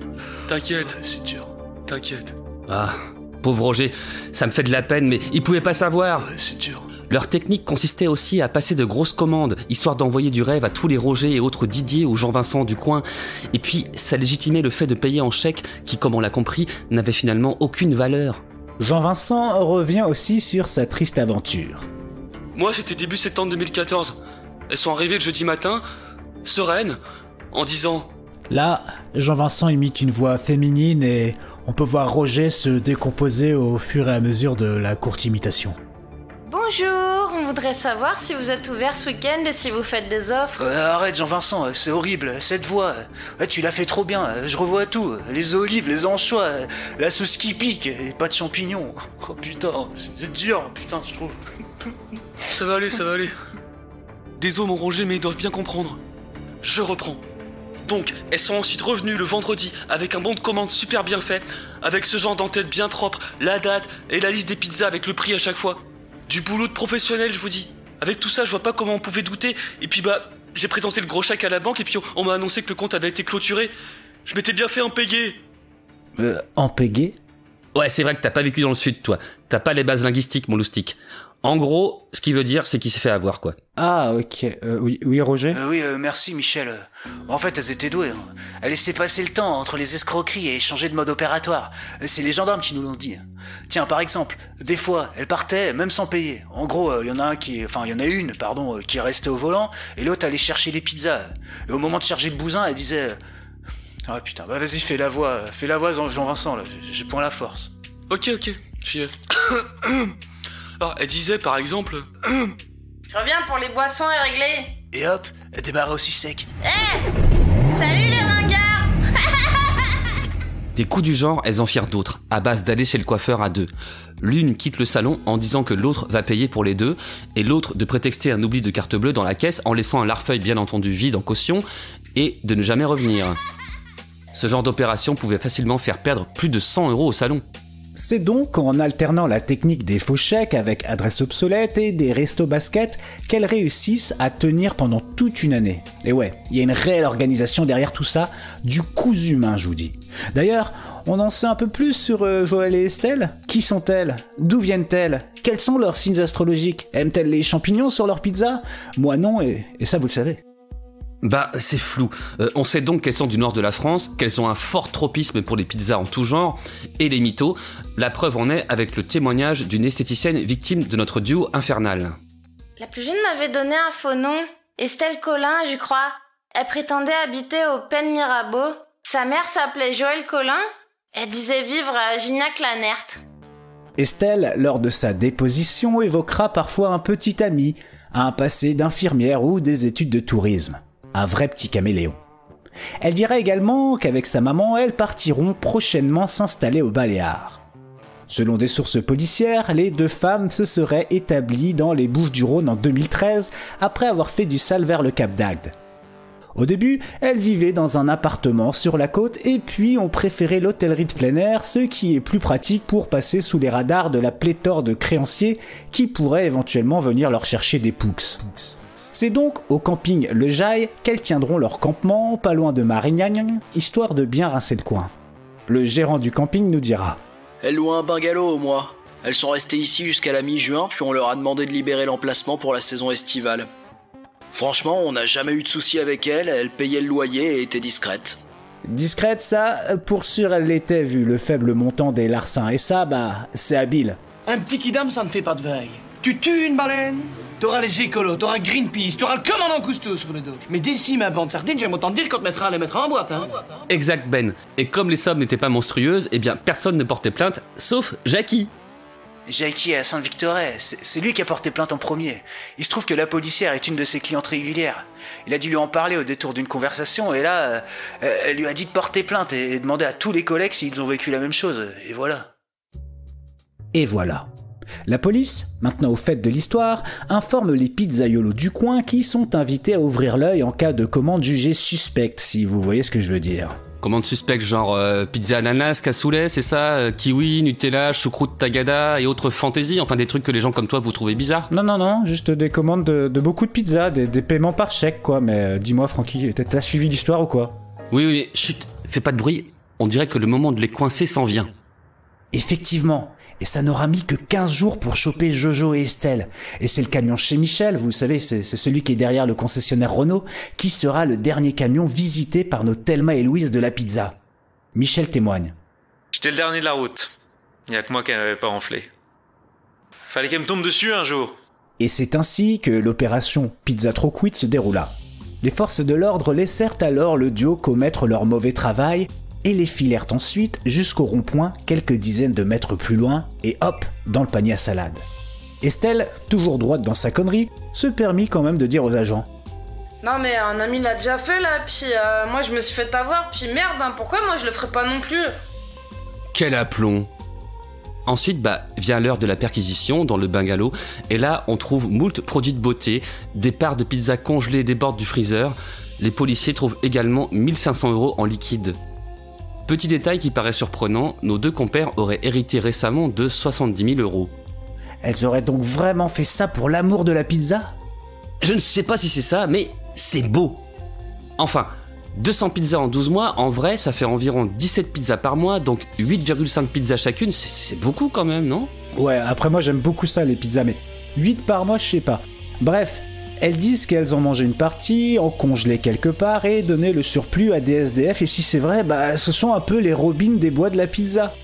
T'inquiète. C'est dur. T'inquiète. Ah, pauvre Roger, ça me fait de la peine mais il pouvait pas savoir. Ouais, c'est dur. Leur technique consistait aussi à passer de grosses commandes, histoire d'envoyer du rêve à tous les Roger et autres Didier ou Jean-Vincent du coin. Et puis, ça légitimait le fait de payer en chèque qui, comme on l'a compris, n'avait finalement aucune valeur. Jean-Vincent revient aussi sur sa triste aventure. Moi, c'était début septembre 2014. Elles sont arrivées le jeudi matin, sereines, en disant... Là, Jean-Vincent imite une voix féminine et on peut voir Roger se décomposer au fur et à mesure de la courte imitation. Bonjour, on voudrait savoir si vous êtes ouvert ce week-end et si vous faites des offres. Arrête Jean-Vincent, c'est horrible, cette voix. Ouais, tu l'as fait trop bien, je revois tout. Les olives, les anchois, la sauce qui pique et pas de champignons. Oh putain, c'est dur, putain, je trouve. Ça va aller. Désolé mon Roger, mais ils doivent bien comprendre. Je reprends. Donc, elles sont ensuite revenues le vendredi avec un bon de commande super bien fait, avec ce genre d'en-tête bien propre, la date et la liste des pizzas avec le prix à chaque fois. Du boulot de professionnel, je vous dis. Avec tout ça, je vois pas comment on pouvait douter. Et puis j'ai présenté le gros chèque à la banque et puis on m'a annoncé que le compte avait été clôturé. Je m'étais bien fait empéguer. Empéguer ? Ouais, c'est vrai que t'as pas vécu dans le sud, toi. T'as pas les bases linguistiques, mon loustic. En gros, ce qui veut dire, c'est qu'il s'est fait avoir, quoi. Ah, ok. Oui, Roger ? Oui, merci, Michel. En fait, elles étaient douées. Elles laissaient passer le temps entre les escroqueries et changer de mode opératoire. C'est les gendarmes qui nous l'ont dit. Tiens, par exemple, des fois, elles partaient même sans payer. En gros, il y en a une, qui est restée au volant et l'autre allait chercher les pizzas. Et au moment de charger le bousin, elle disait... Ah putain, vas-y, fais la voix, Jean-Vincent, là. J'ai point la force. Ok, j'y vais. Alors, elle disait, par exemple... Je reviens pour les boissons et régler. Et hop, elle démarrait aussi sec. Salut les ringards. Des coups du genre, elles en firent d'autres, à base d'aller chez le coiffeur à 2. L'une quitte le salon en disant que l'autre va payer pour les 2, et l'autre de prétexter un oubli de carte bleue dans la caisse en laissant un larfeuille bien entendu vide en caution, et de ne jamais revenir. Ce genre d'opération pouvait facilement faire perdre plus de 100 € au salon. C'est donc en alternant la technique des faux chèques avec adresse obsolète et des restos basket qu'elles réussissent à tenir pendant toute une année. Et ouais, il y a une réelle organisation derrière tout ça, du cousu humain, je vous dis. D'ailleurs, on en sait un peu plus sur Joël et Estelle. Qui sont-elles? D'où viennent-elles? Quels sont leurs signes astrologiques? Aiment-elles les champignons sur leur pizza? Moi non, et ça vous le savez. Bah, c'est flou. On sait donc qu'elles sont du nord de la France, qu'elles ont un fort tropisme pour les pizzas en tout genre, et les mythos. La preuve en est avec le témoignage d'une esthéticienne victime de notre duo infernal. La plus jeune m'avait donné un faux nom, Estelle Collin, je crois. Elle prétendait habiter au Pen Mirabeau. Sa mère s'appelait Joëlle Collin. Elle disait vivre à Gignac-la-Nerte. Estelle, lors de sa déposition, évoquera parfois un petit ami, un passé d'infirmière ou des études de tourisme. Un vrai petit caméléon. Elle dira également qu'avec sa maman, elles partiront prochainement s'installer aux Baléares. Selon des sources policières, les deux femmes se seraient établies dans les Bouches-du-Rhône en 2013 après avoir fait du sale vers le Cap d'Agde. Au début, elles vivaient dans un appartement sur la côte et puis ont préféré l'hôtellerie de plein air, ce qui est plus pratique pour passer sous les radars de la pléthore de créanciers qui pourraient éventuellement venir leur chercher des poux. C'est donc au camping Le Jaille qu'elles tiendront leur campement, pas loin de Marignane, histoire de bien rincer le coin. Le gérant du camping nous dira: Elles louent un bungalow au mois. Elles sont restées ici jusqu'à la mi-juin, puis on leur a demandé de libérer l'emplacement pour la saison estivale. Franchement, on n'a jamais eu de soucis avec elles payaient le loyer et étaient discrètes. Discrète, ça, pour sûr elle l'était vu le faible montant des larcins, et ça, bah, c'est habile. Un petit kidam, ça ne fait pas de veille. Tu tues une baleine, t'auras les écolos, t'auras Greenpeace, t'auras le commandant Cousteau sur le dos. Mais d'ici ma bande sardine, j'aime autant te dire qu'on te mettra à les mettre en boîte, hein. Exact, Ben. Et comme les sommes n'étaient pas monstrueuses, eh bien personne ne portait plainte, sauf Jackie. Jackie à Sainte-Victorée, c'est lui qui a porté plainte en premier. Il se trouve que la policière est une de ses clientes régulières. Il a dû lui en parler au détour d'une conversation et là, elle lui a dit de porter plainte et demander à tous les collègues s'ils ont vécu la même chose. Et voilà. Et voilà. La police, maintenant au fait de l'histoire, informe les pizzaiolos du coin qui sont invités à ouvrir l'œil en cas de commande jugée suspecte, si vous voyez ce que je veux dire. Commande suspecte genre pizza ananas, cassoulet, c'est ça, kiwi, Nutella, choucroute tagada et autres fantaisies, enfin des trucs que les gens comme toi vous trouvez bizarres. Non, juste des commandes de beaucoup de pizzas, des paiements par chèque quoi, mais dis-moi Francky, t'as suivi l'histoire ou quoi? Oui, chut, fais pas de bruit, on dirait que le moment de les coincer s'en vient. Effectivement. Et ça n'aura mis que 15 jours pour choper Jojo et Estelle. Et c'est le camion chez Michel, vous savez, c'est celui qui est derrière le concessionnaire Renault, qui sera le dernier camion visité par nos Thelma et Louise de la pizza. Michel témoigne. J'étais le dernier de la route. Y'a que moi qui n'avais pas enflé. Fallait qu'elle me tombe dessus un jour. Et c'est ainsi que l'opération Pizza Trop Quitte se déroula. Les forces de l'ordre laissèrent alors le duo commettre leur mauvais travail et les filèrent ensuite jusqu'au rond-point quelques dizaines de mètres plus loin et hop, dans le panier à salade. Estelle, toujours droite dans sa connerie, se permit quand même de dire aux agents: Non mais un ami l'a déjà fait là, puis moi je me suis fait avoir, puis merde, hein, pourquoi moi je le ferais pas non plus? Quel aplomb! Ensuite, vient l'heure de la perquisition dans le bungalow, et là on trouve moult produits de beauté, des parts de pizza congelées débordent du freezer. Les policiers trouvent également 1500 € en liquide. Petit détail qui paraît surprenant, nos deux compères auraient hérité récemment de 70 000 €. Elles auraient donc vraiment fait ça pour l'amour de la pizza? Je ne sais pas si c'est ça, mais c'est beau. Enfin, 200 pizzas en 12 mois, en vrai, ça fait environ 17 pizzas par mois, donc 8,5 pizzas chacune, c'est beaucoup quand même, non? Ouais, après moi j'aime beaucoup ça les pizzas, mais 8 par mois, je sais pas. Bref, elles disent qu'elles ont mangé une partie, en congelé quelque part et donné le surplus à des SDF, et si c'est vrai, ce sont un peu les Robins des bois de la pizza.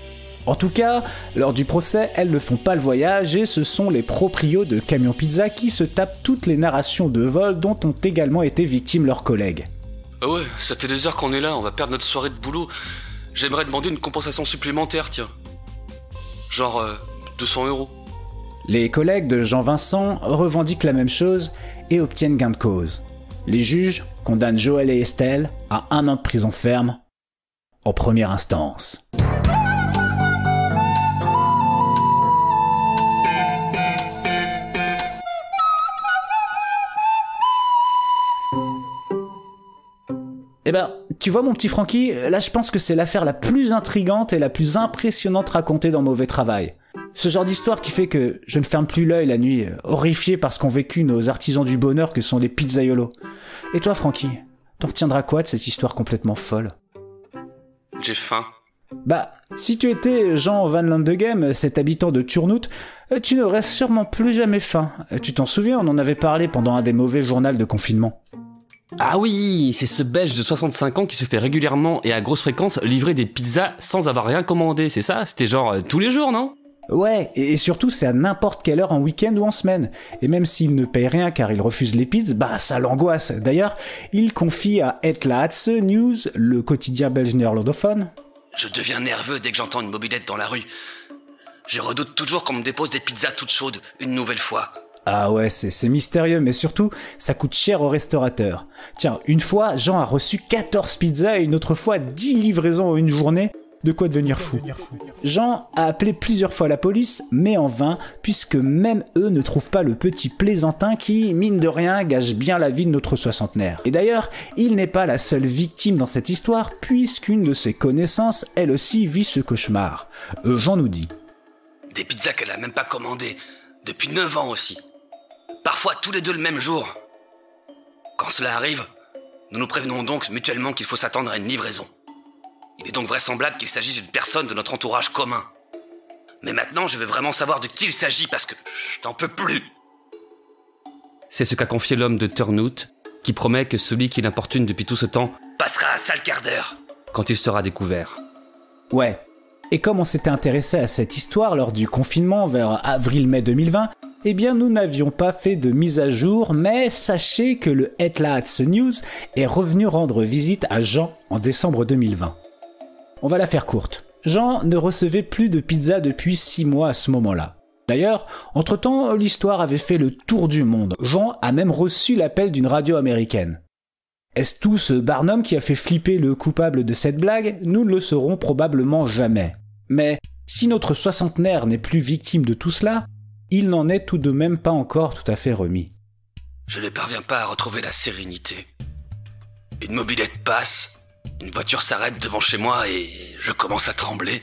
En tout cas, lors du procès, elles ne font pas le voyage et ce sont les proprios de Camion Pizza qui se tapent toutes les narrations de vol dont ont également été victimes leurs collègues. Ah ouais, ça fait des heures qu'on est là, on va perdre notre soirée de boulot. J'aimerais demander une compensation supplémentaire, tiens. Genre 200 €. Les collègues de Jean-Vincent revendiquent la même chose et obtiennent gain de cause. Les juges condamnent Joël et Estelle à 1 an de prison ferme en première instance. Eh ben, tu vois mon petit Francky, là je pense que c'est l'affaire la plus intrigante et la plus impressionnante racontée dans Mauvais Travail. Ce genre d'histoire qui fait que je ne ferme plus l'œil la nuit, horrifié par ce qu'ont vécu nos artisans du bonheur que sont les pizzaiolos. Et toi Francky, t'en retiendras quoi de cette histoire complètement folle? J'ai faim. Bah, si tu étais Jean Van Landegem, cet habitant de Turnhout, tu n'aurais sûrement plus jamais faim. Tu t'en souviens, on en avait parlé pendant un des mauvais journaux de confinement. Ah oui, c'est ce Belge de 65 ans qui se fait régulièrement et à grosse fréquence livrer des pizzas sans avoir rien commandé, c'est ça? C'était genre tous les jours, non? Ouais, et surtout c'est à n'importe quelle heure en week-end ou en semaine. Et même s'il ne paye rien car il refuse les pizzas, bah ça l'angoisse. D'ailleurs, il confie à Het Laatste Nieuws, le quotidien belge néerlandophone. Je deviens nerveux dès que j'entends une mobilette dans la rue. Je redoute toujours qu'on me dépose des pizzas toutes chaudes, une nouvelle fois. Ah ouais, c'est mystérieux, mais surtout, ça coûte cher aux restaurateurs. Tiens, une fois, Jean a reçu 14 pizzas et une autre fois 10 livraisons en une journée. De quoi devenir fou. Jean a appelé plusieurs fois la police, mais en vain, puisque même eux ne trouvent pas le petit plaisantin qui, mine de rien, gâche bien la vie de notre soixantenaire. Et d'ailleurs, il n'est pas la seule victime dans cette histoire, puisqu'une de ses connaissances, elle aussi, vit ce cauchemar. Jean nous dit. Des pizzas qu'elle n'a même pas commandées, depuis 9 ans aussi. Parfois tous les deux le même jour. Quand cela arrive, nous nous prévenons donc mutuellement qu'il faut s'attendre à une livraison. Il est donc vraisemblable qu'il s'agisse d'une personne de notre entourage commun. Mais maintenant, je veux vraiment savoir de qui il s'agit parce que je n'en peux plus. C'est ce qu'a confié l'homme de Turnhout, qui promet que celui qui l'importune depuis tout ce temps passera un sale quart d'heure quand il sera découvert. Ouais. Et comme on s'était intéressé à cette histoire lors du confinement vers avril-mai 2020, eh bien nous n'avions pas fait de mise à jour, mais sachez que le Het Laatste Nieuws est revenu rendre visite à Jean en décembre 2020. On va la faire courte. Jean ne recevait plus de pizza depuis 6 mois à ce moment-là. D'ailleurs, entre-temps, l'histoire avait fait le tour du monde. Jean a même reçu l'appel d'une radio américaine. Est-ce tout ce Barnum qui a fait flipper le coupable de cette blague? Nous ne le saurons probablement jamais. Mais si notre soixantenaire n'est plus victime de tout cela, il n'en est tout de même pas encore tout à fait remis. Je ne parviens pas à retrouver la sérénité. Une mobilette passe, une voiture s'arrête devant chez moi et je commence à trembler.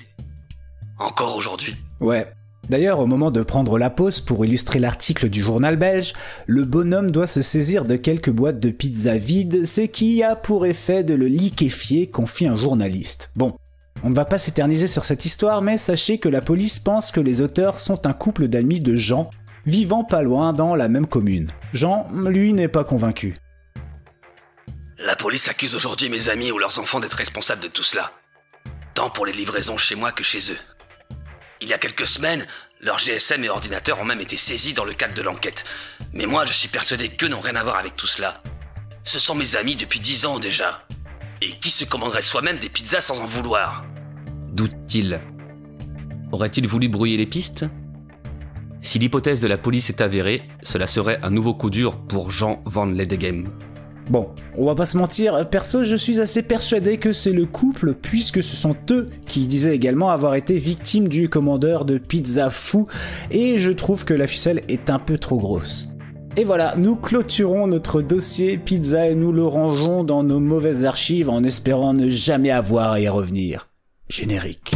Encore aujourd'hui. Ouais. D'ailleurs, au moment de prendre la pause pour illustrer l'article du journal belge, le bonhomme doit se saisir de quelques boîtes de pizza vides, ce qui a pour effet de le liquéfier, confie un journaliste. Bon, on ne va pas s'éterniser sur cette histoire, mais sachez que la police pense que les auteurs sont un couple d'amis de Jean, vivant pas loin dans la même commune. Jean, lui, n'est pas convaincu. La police accuse aujourd'hui mes amis ou leurs enfants d'être responsables de tout cela. Tant pour les livraisons chez moi que chez eux. Il y a quelques semaines, leurs GSM et ordinateurs ont même été saisis dans le cadre de l'enquête. Mais moi, je suis persuadé qu'eux n'ont rien à voir avec tout cela. Ce sont mes amis depuis 10 ans déjà. Et qui se commanderait soi-même des pizzas sans en vouloir? Doute-t-il? Aurait-il voulu brouiller les pistes? Si l'hypothèse de la police est avérée, cela serait un nouveau coup dur pour Jean Van Landegem. Bon, on va pas se mentir, perso je suis assez persuadé que c'est le couple puisque ce sont eux qui disaient également avoir été victimes du commandeur de pizza fou et je trouve que la ficelle est un peu trop grosse. Et voilà, nous clôturons notre dossier pizza et nous le rangeons dans nos mauvaises archives en espérant ne jamais avoir à y revenir. Générique.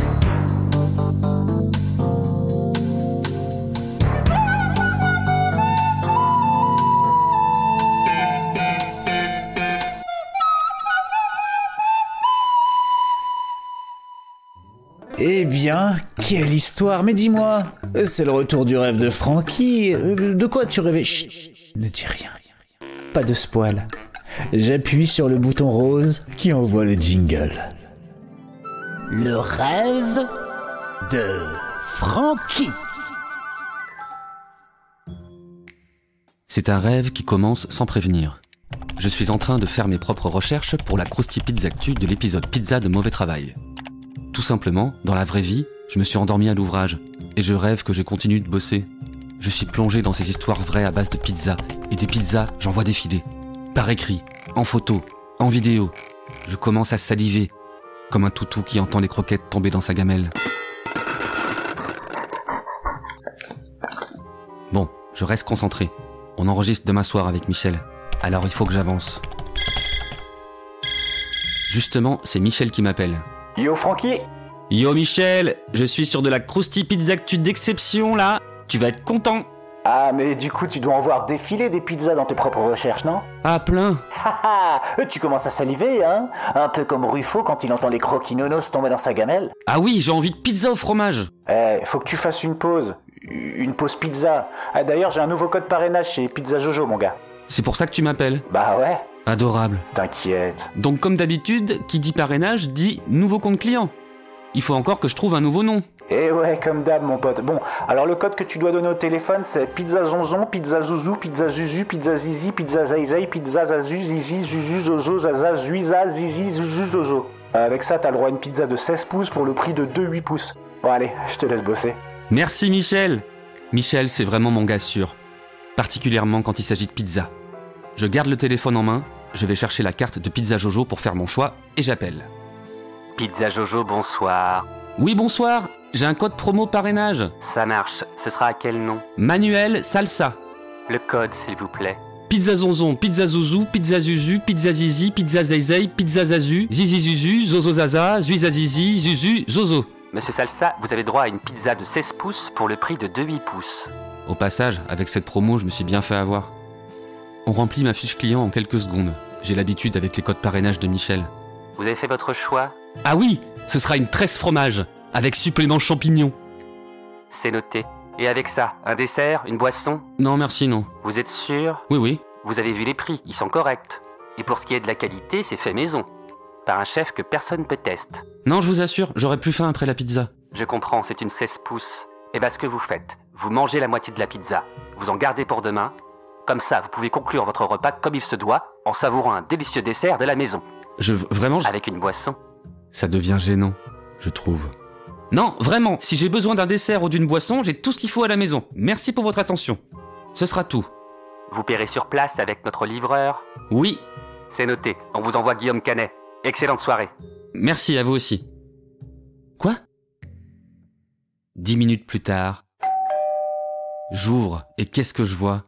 Eh bien, quelle histoire, mais dis-moi, c'est le retour du rêve de Francky. De quoi tu rêvais? Chut, ne dis rien. Pas de spoil. J'appuie sur le bouton rose qui envoie le jingle. Le rêve de Francky. C'est un rêve qui commence sans prévenir. Je suis en train de faire mes propres recherches pour la Crousty Pizza Actu de l'épisode Pizza de Mauvais Travail. Tout simplement, dans la vraie vie, je me suis endormi à l'ouvrage, et je rêve que je continue de bosser. Je suis plongé dans ces histoires vraies à base de pizza, et des pizzas, j'en vois défiler. Par écrit, en photo, en vidéo. Je commence à saliver, comme un toutou qui entend les croquettes tomber dans sa gamelle. Bon, je reste concentré. On enregistre demain soir avec Michel, alors il faut que j'avance. Justement, c'est Michel qui m'appelle. Yo Francky. Yo Michel, je suis sur de la Krusty Pizzactu d'exception là. Tu vas être content. Ah, mais du coup, tu dois en voir défiler des pizzas dans tes propres recherches, non? Ah, plein. Tu commences à saliver, hein? Un peu comme Ruffo quand il entend les croquinonos tomber dans sa gamelle. Ah oui, j'ai envie de pizza au fromage. Faut que tu fasses une pause. Une pause pizza. Ah, d'ailleurs, j'ai un nouveau code parrainage chez Pizza Jojo, mon gars. C'est pour ça que tu m'appelles? Bah ouais. Adorable. T'inquiète. Donc comme d'habitude, qui dit parrainage dit nouveau compte client. Il faut encore que je trouve un nouveau nom. Eh ouais, comme d'hab, mon pote. Bon, alors le code que tu dois donner au téléphone, c'est Pizza Zonzon, Pizza Zouzou, Pizza Zuzu, Pizza Zizi, Pizza Zaizai, Pizza Zazu, Zizi, Zuzu, Zozo, Zaza, Zuiza, Zizi, Zuzu, Zozo. Avec ça, t'as le droit à une pizza de 16 pouces pour le prix de 2 8 pouces. Bon allez, je te laisse bosser. Merci Michel. Michel, c'est vraiment mon gars sûr. Particulièrement quand il s'agit de pizza. Je garde le téléphone en main, je vais chercher la carte de Pizza Jojo pour faire mon choix et j'appelle. Pizza Jojo, bonsoir. Oui, bonsoir. J'ai un code promo parrainage. Ça marche. Ce sera à quel nom? Manuel Salsa. Le code, s'il vous plaît. Pizza Zonzon, Pizza Zouzou, Pizza Zuzu, Pizza Zizi, Pizza Zaizai, Pizza Zazu, Zizi Zuzu, Zozo Zaza, Zuiza Zizi, Zuzu, Zozo. Monsieur Salsa, vous avez droit à une pizza de 16 pouces pour le prix de 2 8 pouces. Au passage, avec cette promo, je me suis bien fait avoir. On remplit ma fiche client en quelques secondes. J'ai l'habitude avec les codes parrainage de Michel. Vous avez fait votre choix? Ah oui, ce sera une tresse fromage, avec supplément champignons. C'est noté. Et avec ça, un dessert, une boisson? Non, merci, non. Vous êtes sûr? Oui, oui. Vous avez vu les prix, ils sont corrects. Et pour ce qui est de la qualité, c'est fait maison. Par un chef que personne peut tester. Non, je vous assure, j'aurais plus faim après la pizza. Je comprends, c'est une 16 pouces. Et ben ce que vous faites, vous mangez la moitié de la pizza, vous en gardez pour demain. Comme ça, vous pouvez conclure votre repas comme il se doit, en savourant un délicieux dessert de la maison. Vraiment, Avec une boisson. Ça devient gênant, je trouve. Non, vraiment, si j'ai besoin d'un dessert ou d'une boisson, j'ai tout ce qu'il faut à la maison. Merci pour votre attention. Ce sera tout. Vous paierez sur place avec notre livreur? Oui. C'est noté, on vous envoie Guillaume Canet. Excellente soirée. Merci à vous aussi. Quoi? 10 minutes plus tard, j'ouvre et qu'est-ce que je vois?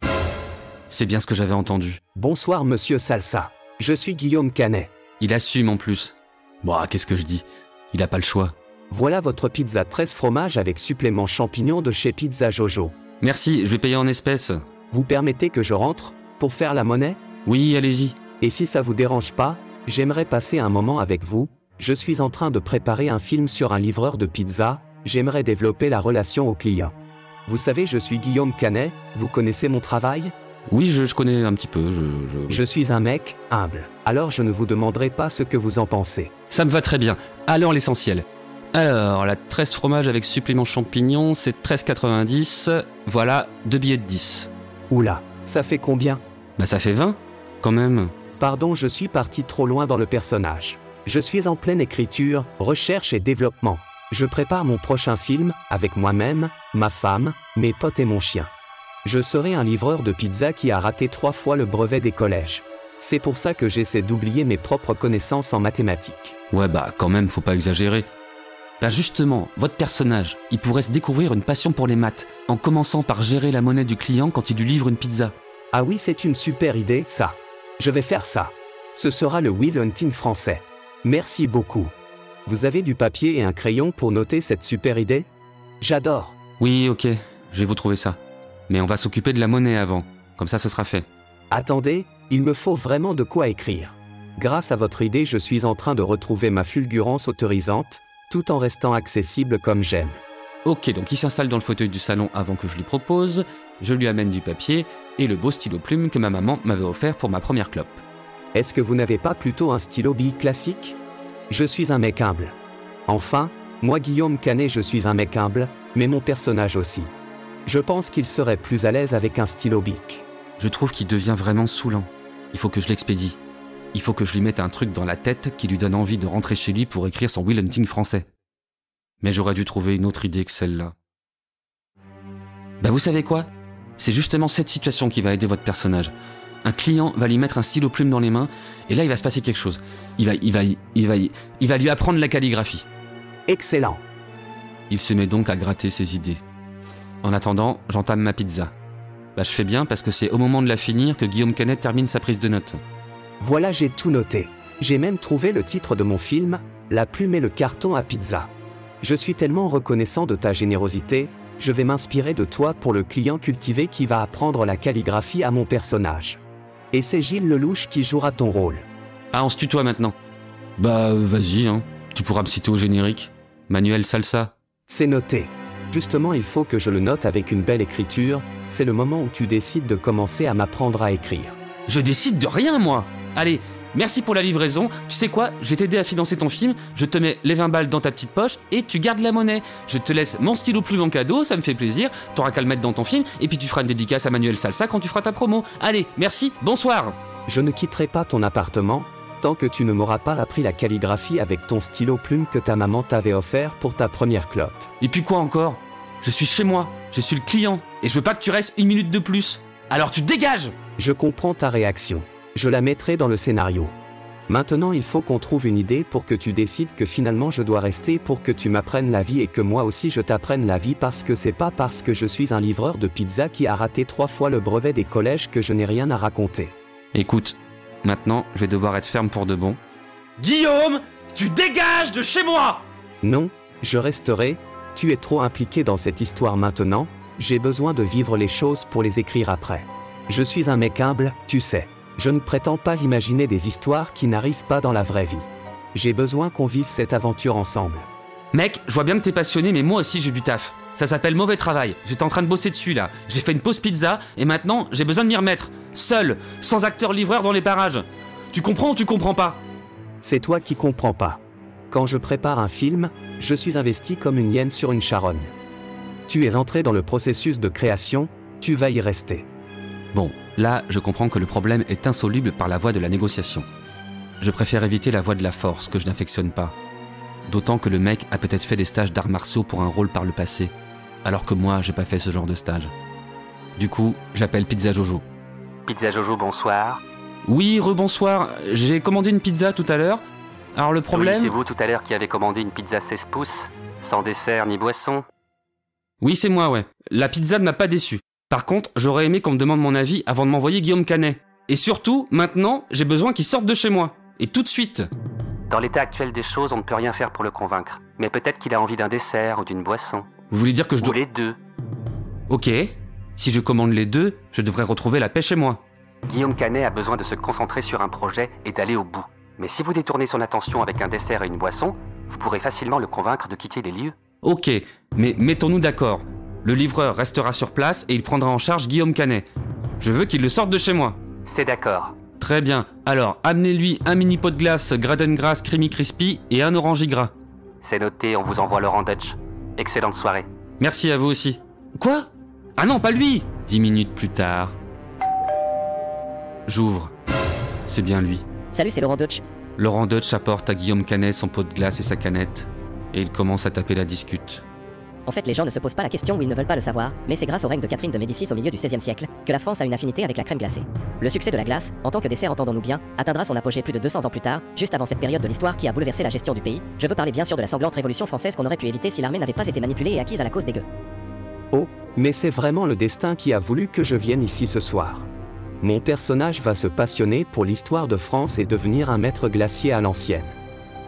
C'est bien ce que j'avais entendu. Bonsoir monsieur Salsa. Je suis Guillaume Canet. Il assume en plus. Bon, qu'est-ce que je dis? Il a pas le choix. Voilà votre pizza 13 fromages avec supplément champignons de chez Pizza Jojo. Merci, je vais payer en espèces. Vous permettez que je rentre pour faire la monnaie? Oui, allez-y. Et si ça vous dérange pas, j'aimerais passer un moment avec vous. Je suis en train de préparer un film sur un livreur de pizza. J'aimerais développer la relation au client. Vous savez, je suis Guillaume Canet. Vous connaissez mon travail? Oui, je connais un petit peu. Je suis un mec humble. Alors je ne vous demanderai pas ce que vous en pensez. Ça me va très bien. Alors l'essentiel. Alors, la 13 fromage avec supplément champignons, c'est 13,90. Voilà, 2 billets de 10. Oula, ça fait combien? Bah ça fait 20, quand même. Pardon, je suis parti trop loin dans le personnage. Je suis en pleine écriture, recherche et développement. Je prépare mon prochain film, avec moi-même, ma femme, mes potes et mon chien. Je serai un livreur de pizza qui a raté 3 fois le brevet des collèges. C'est pour ça que j'essaie d'oublier mes propres connaissances en mathématiques. Ouais bah quand même, faut pas exagérer. Bah justement, votre personnage, il pourrait se découvrir une passion pour les maths, en commençant par gérer la monnaie du client quand il lui livre une pizza. Ah oui, c'est une super idée, ça. Je vais faire ça. Ce sera le Will Hunting français. Merci beaucoup. Vous avez du papier et un crayon pour noter cette super idée? J'adore. Oui, ok, je vais vous trouver ça. Mais on va s'occuper de la monnaie avant, comme ça ce sera fait. Attendez, il me faut vraiment de quoi écrire. Grâce à votre idée, je suis en train de retrouver ma fulgurance autorisante, tout en restant accessible comme j'aime. Ok, donc il s'installe dans le fauteuil du salon avant que je lui propose, je lui amène du papier et le beau stylo plume que ma maman m'avait offert pour ma première clope. Est-ce que vous n'avez pas plutôt un stylo bille classique? Je suis un mec humble. Enfin, moi Guillaume Canet, je suis un mec humble, mais mon personnage aussi. Je pense qu'il serait plus à l'aise avec un stylo bic. Je trouve qu'il devient vraiment saoulant. Il faut que je l'expédie. Il faut que je lui mette un truc dans la tête qui lui donne envie de rentrer chez lui pour écrire son Will Hunting français. Mais j'aurais dû trouver une autre idée que celle-là. Bah vous savez quoi? C'est justement cette situation qui va aider votre personnage. Un client va lui mettre un stylo plume dans les mains, et là il va se passer quelque chose. Il va lui apprendre la calligraphie. Excellent. Il se met donc à gratter ses idées. En attendant, j'entame ma pizza. Bah je fais bien parce que c'est au moment de la finir que Guillaume Canet termine sa prise de notes. Voilà, j'ai tout noté. J'ai même trouvé le titre de mon film, La plume et le carton à pizza. Je suis tellement reconnaissant de ta générosité, je vais m'inspirer de toi pour le client cultivé qui va apprendre la calligraphie à mon personnage. Et c'est Gilles Lelouch qui jouera ton rôle. Ah, on se tutoie maintenant. Bah, vas-y, hein. Tu pourras me citer au générique. Manuel Salsa. C'est noté. Justement, il faut que je le note avec une belle écriture, c'est le moment où tu décides de commencer à m'apprendre à écrire. Je décide de rien, moi. Allez, merci pour la livraison. Tu sais quoi, je vais t'aider à financer ton film, je te mets les 20 balles dans ta petite poche et tu gardes la monnaie. Je te laisse mon stylo plume en cadeau, ça me fait plaisir, t'auras qu'à le mettre dans ton film et puis tu feras une dédicace à Manuel Salsa quand tu feras ta promo. Allez, merci, bonsoir. Je ne quitterai pas ton appartement, tant que tu ne m'auras pas appris la calligraphie avec ton stylo plume que ta maman t'avait offert pour ta première clope. Et puis quoi encore? Je suis chez moi, je suis le client, et je veux pas que tu restes une minute de plus. Alors tu dégages! Je comprends ta réaction. Je la mettrai dans le scénario. Maintenant il faut qu'on trouve une idée pour que tu décides que finalement je dois rester pour que tu m'apprennes la vie et que moi aussi je t'apprenne la vie parce que c'est pas parce que je suis un livreur de pizza qui a raté 3 fois le brevet des collèges que je n'ai rien à raconter. Écoute, maintenant je vais devoir être ferme pour de bon. Guillaume, tu dégages de chez moi! Non, je resterai. Tu es trop impliqué dans cette histoire maintenant, j'ai besoin de vivre les choses pour les écrire après. Je suis un mec humble, tu sais. Je ne prétends pas imaginer des histoires qui n'arrivent pas dans la vraie vie. J'ai besoin qu'on vive cette aventure ensemble. Mec, je vois bien que t'es passionné, mais moi aussi j'ai du taf. Ça s'appelle mauvais travail. J'étais en train de bosser dessus là. J'ai fait une pause pizza et maintenant j'ai besoin de m'y remettre. Seul, sans acteur-livreur dans les parages. Tu comprends ou tu comprends pas? C'est toi qui comprends pas. Quand je prépare un film, je suis investi comme une hyène sur une charogne. Tu es entré dans le processus de création, tu vas y rester. Bon, là, je comprends que le problème est insoluble par la voie de la négociation. Je préfère éviter la voie de la force, que je n'affectionne pas. D'autant que le mec a peut-être fait des stages d'arts martiaux pour un rôle par le passé, alors que moi, j'ai pas fait ce genre de stage. Du coup, j'appelle Pizza Jojo. Pizza Jojo, bonsoir. Oui, rebonsoir. J'ai commandé une pizza tout à l'heure. Alors le problème... Oui, c'est vous tout à l'heure qui avez commandé une pizza 16 pouces, sans dessert ni boisson. Oui, c'est moi, ouais. La pizza ne m'a pas déçu. Par contre, j'aurais aimé qu'on me demande mon avis avant de m'envoyer Guillaume Canet. Et surtout, maintenant, j'ai besoin qu'il sorte de chez moi. Et tout de suite. Dans l'état actuel des choses, on ne peut rien faire pour le convaincre. Mais peut-être qu'il a envie d'un dessert ou d'une boisson. Vous voulez dire que je dois... Ou les deux. Ok. Si je commande les deux, je devrais retrouver la paix chez moi. Guillaume Canet a besoin de se concentrer sur un projet et d'aller au bout. Mais si vous détournez son attention avec un dessert et une boisson, vous pourrez facilement le convaincre de quitter les lieux. Ok, mais mettons-nous d'accord. Le livreur restera sur place et il prendra en charge Guillaume Canet. Je veux qu'il le sorte de chez moi. C'est d'accord. Très bien. Alors, amenez-lui un mini pot de glace Gradengrass Creamy Crispy et un orange gras. C'est noté, on vous envoie Laurent Dutch. Excellente soirée. Merci à vous aussi. Quoi? Ah non, pas lui! 10 minutes plus tard. J'ouvre. C'est bien lui. Salut, c'est Laurent Dutch. Laurent Dutch apporte à Guillaume Canet son pot de glace et sa canette. Et il commence à taper la discute. En fait, les gens ne se posent pas la question ou ils ne veulent pas le savoir, mais c'est grâce au règne de Catherine de Médicis au milieu du XVIe siècle que la France a une affinité avec la crème glacée. Le succès de la glace, en tant que dessert entendons-nous bien, atteindra son apogée plus de 200 ans plus tard, juste avant cette période de l'histoire qui a bouleversé la gestion du pays. Je veux parler bien sûr de la sanglante révolution française qu'on aurait pu éviter si l'armée n'avait pas été manipulée et acquise à la cause des gueux. Oh, mais c'est vraiment le destin qui a voulu que je vienne ici ce soir. Mon personnage va se passionner pour l'histoire de France et devenir un maître glacier à l'ancienne.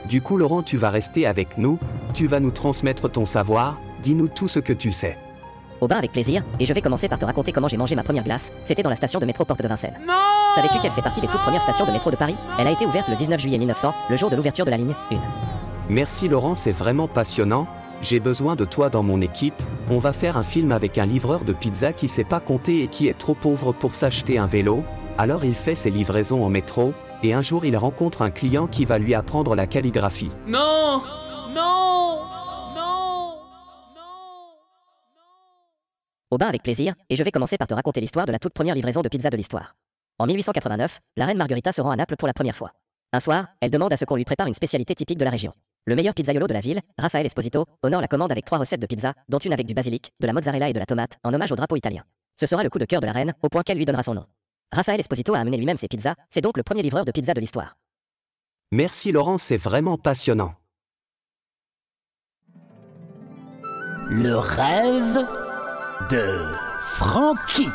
Du coup Laurent, tu vas rester avec nous, tu vas nous transmettre ton savoir, dis-nous tout ce que tu sais. Au bar avec plaisir, et je vais commencer par te raconter comment j'ai mangé ma première glace, c'était dans la station de métro Porte de Vincennes. Non! Savais-tu qu'elle fait partie des toutes premières stations de métro de Paris? Elle a été ouverte le 19 juillet 1900, le jour de l'ouverture de la ligne 1. Merci Laurent, c'est vraiment passionnant, j'ai besoin de toi dans mon équipe, on va faire un film avec un livreur de pizza qui sait pas compter et qui est trop pauvre pour s'acheter un vélo, alors il fait ses livraisons en métro, et un jour il rencontre un client qui va lui apprendre la calligraphie. Non! Non! Non! Au bar avec plaisir, et je vais commencer par te raconter l'histoire de la toute première livraison de pizza de l'histoire. En 1889, la reine Margherita se rend à Naples pour la première fois. Un soir, elle demande à ce qu'on lui prépare une spécialité typique de la région. Le meilleur pizzaiolo de la ville, Raphaël Esposito, honore la commande avec 3 recettes de pizza, dont une avec du basilic, de la mozzarella et de la tomate, en hommage au drapeau italien. Ce sera le coup de cœur de la reine, au point qu'elle lui donnera son nom. Raphaël Esposito a amené lui-même ses pizzas, c'est donc le premier livreur de pizza de l'histoire. Merci Laurent, c'est vraiment passionnant. Le rêve de Francky.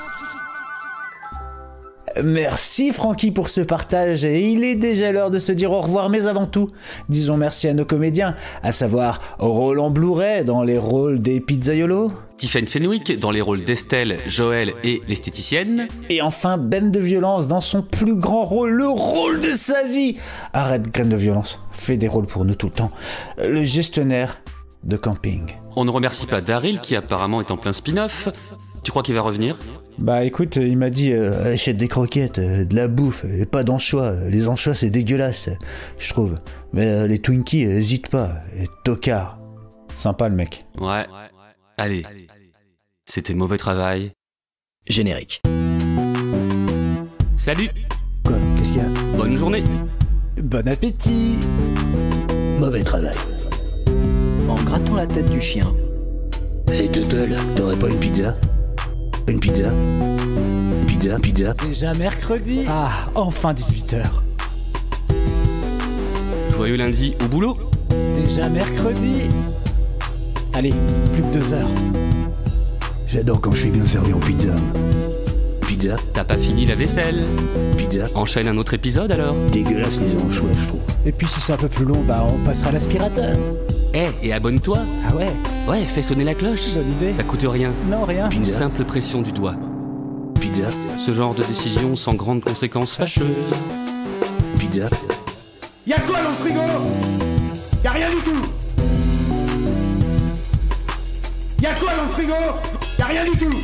Merci Francky pour ce partage, et il est déjà l'heure de se dire au revoir, mais avant tout, disons merci à nos comédiens, à savoir Roland Blouret dans les rôles des pizzaiolos, Tiffen Fenwick dans les rôles d'Estelle, Joël et l'esthéticienne, et enfin Ben de Violence dans son plus grand rôle, le rôle de sa vie. Arrête Graine de Violence, fais des rôles pour nous tout le temps. Le gestionnaire de camping. On ne remercie pas Daryl qui apparemment est en plein spin-off. Tu crois qu'il va revenir ? Bah écoute, il m'a dit achète des croquettes, de la bouffe, et pas d'anchois. Les anchois c'est dégueulasse, je trouve. Mais les Twinkies, hésite pas, et tocard. Sympa le mec. Ouais. Allez. C'était mauvais travail. Générique. Salut. Quoi ? Qu'est-ce qu'il y a ? Bonne journée. Bon appétit. Mauvais travail. En grattant la tête du chien. Hey Tuttle, t'aurais pas une pizza ? Une pizza ? Pizza ? Déjà mercredi ? Ah, enfin 18h. Joyeux lundi au boulot. Déjà mercredi. Allez, plus que 2 heures. J'adore quand je suis bien servi en pizza. Pizza ? T'as pas fini la vaisselle. Pizza ? Enchaîne un autre épisode alors. Dégueulasse les anchois, je trouve. Et puis si c'est un peu plus long, bah on passera à l'aspirateur. Et abonne-toi. Ah ouais ? Ouais, fais sonner la cloche. Bonne idée. Ça coûte rien. Non, rien. Une simple pression du doigt. Pizza ? Ce genre de décision sans grandes conséquences fâcheuses. Pizza ? Y'a quoi dans le frigo? Y'a rien du tout. Y'a quoi dans le frigo? Y'a rien du tout.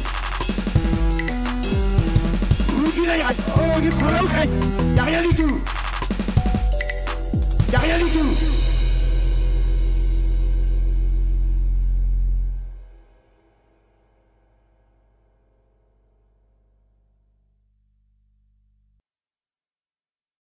Y'a rien du tout. Y'a rien du tout.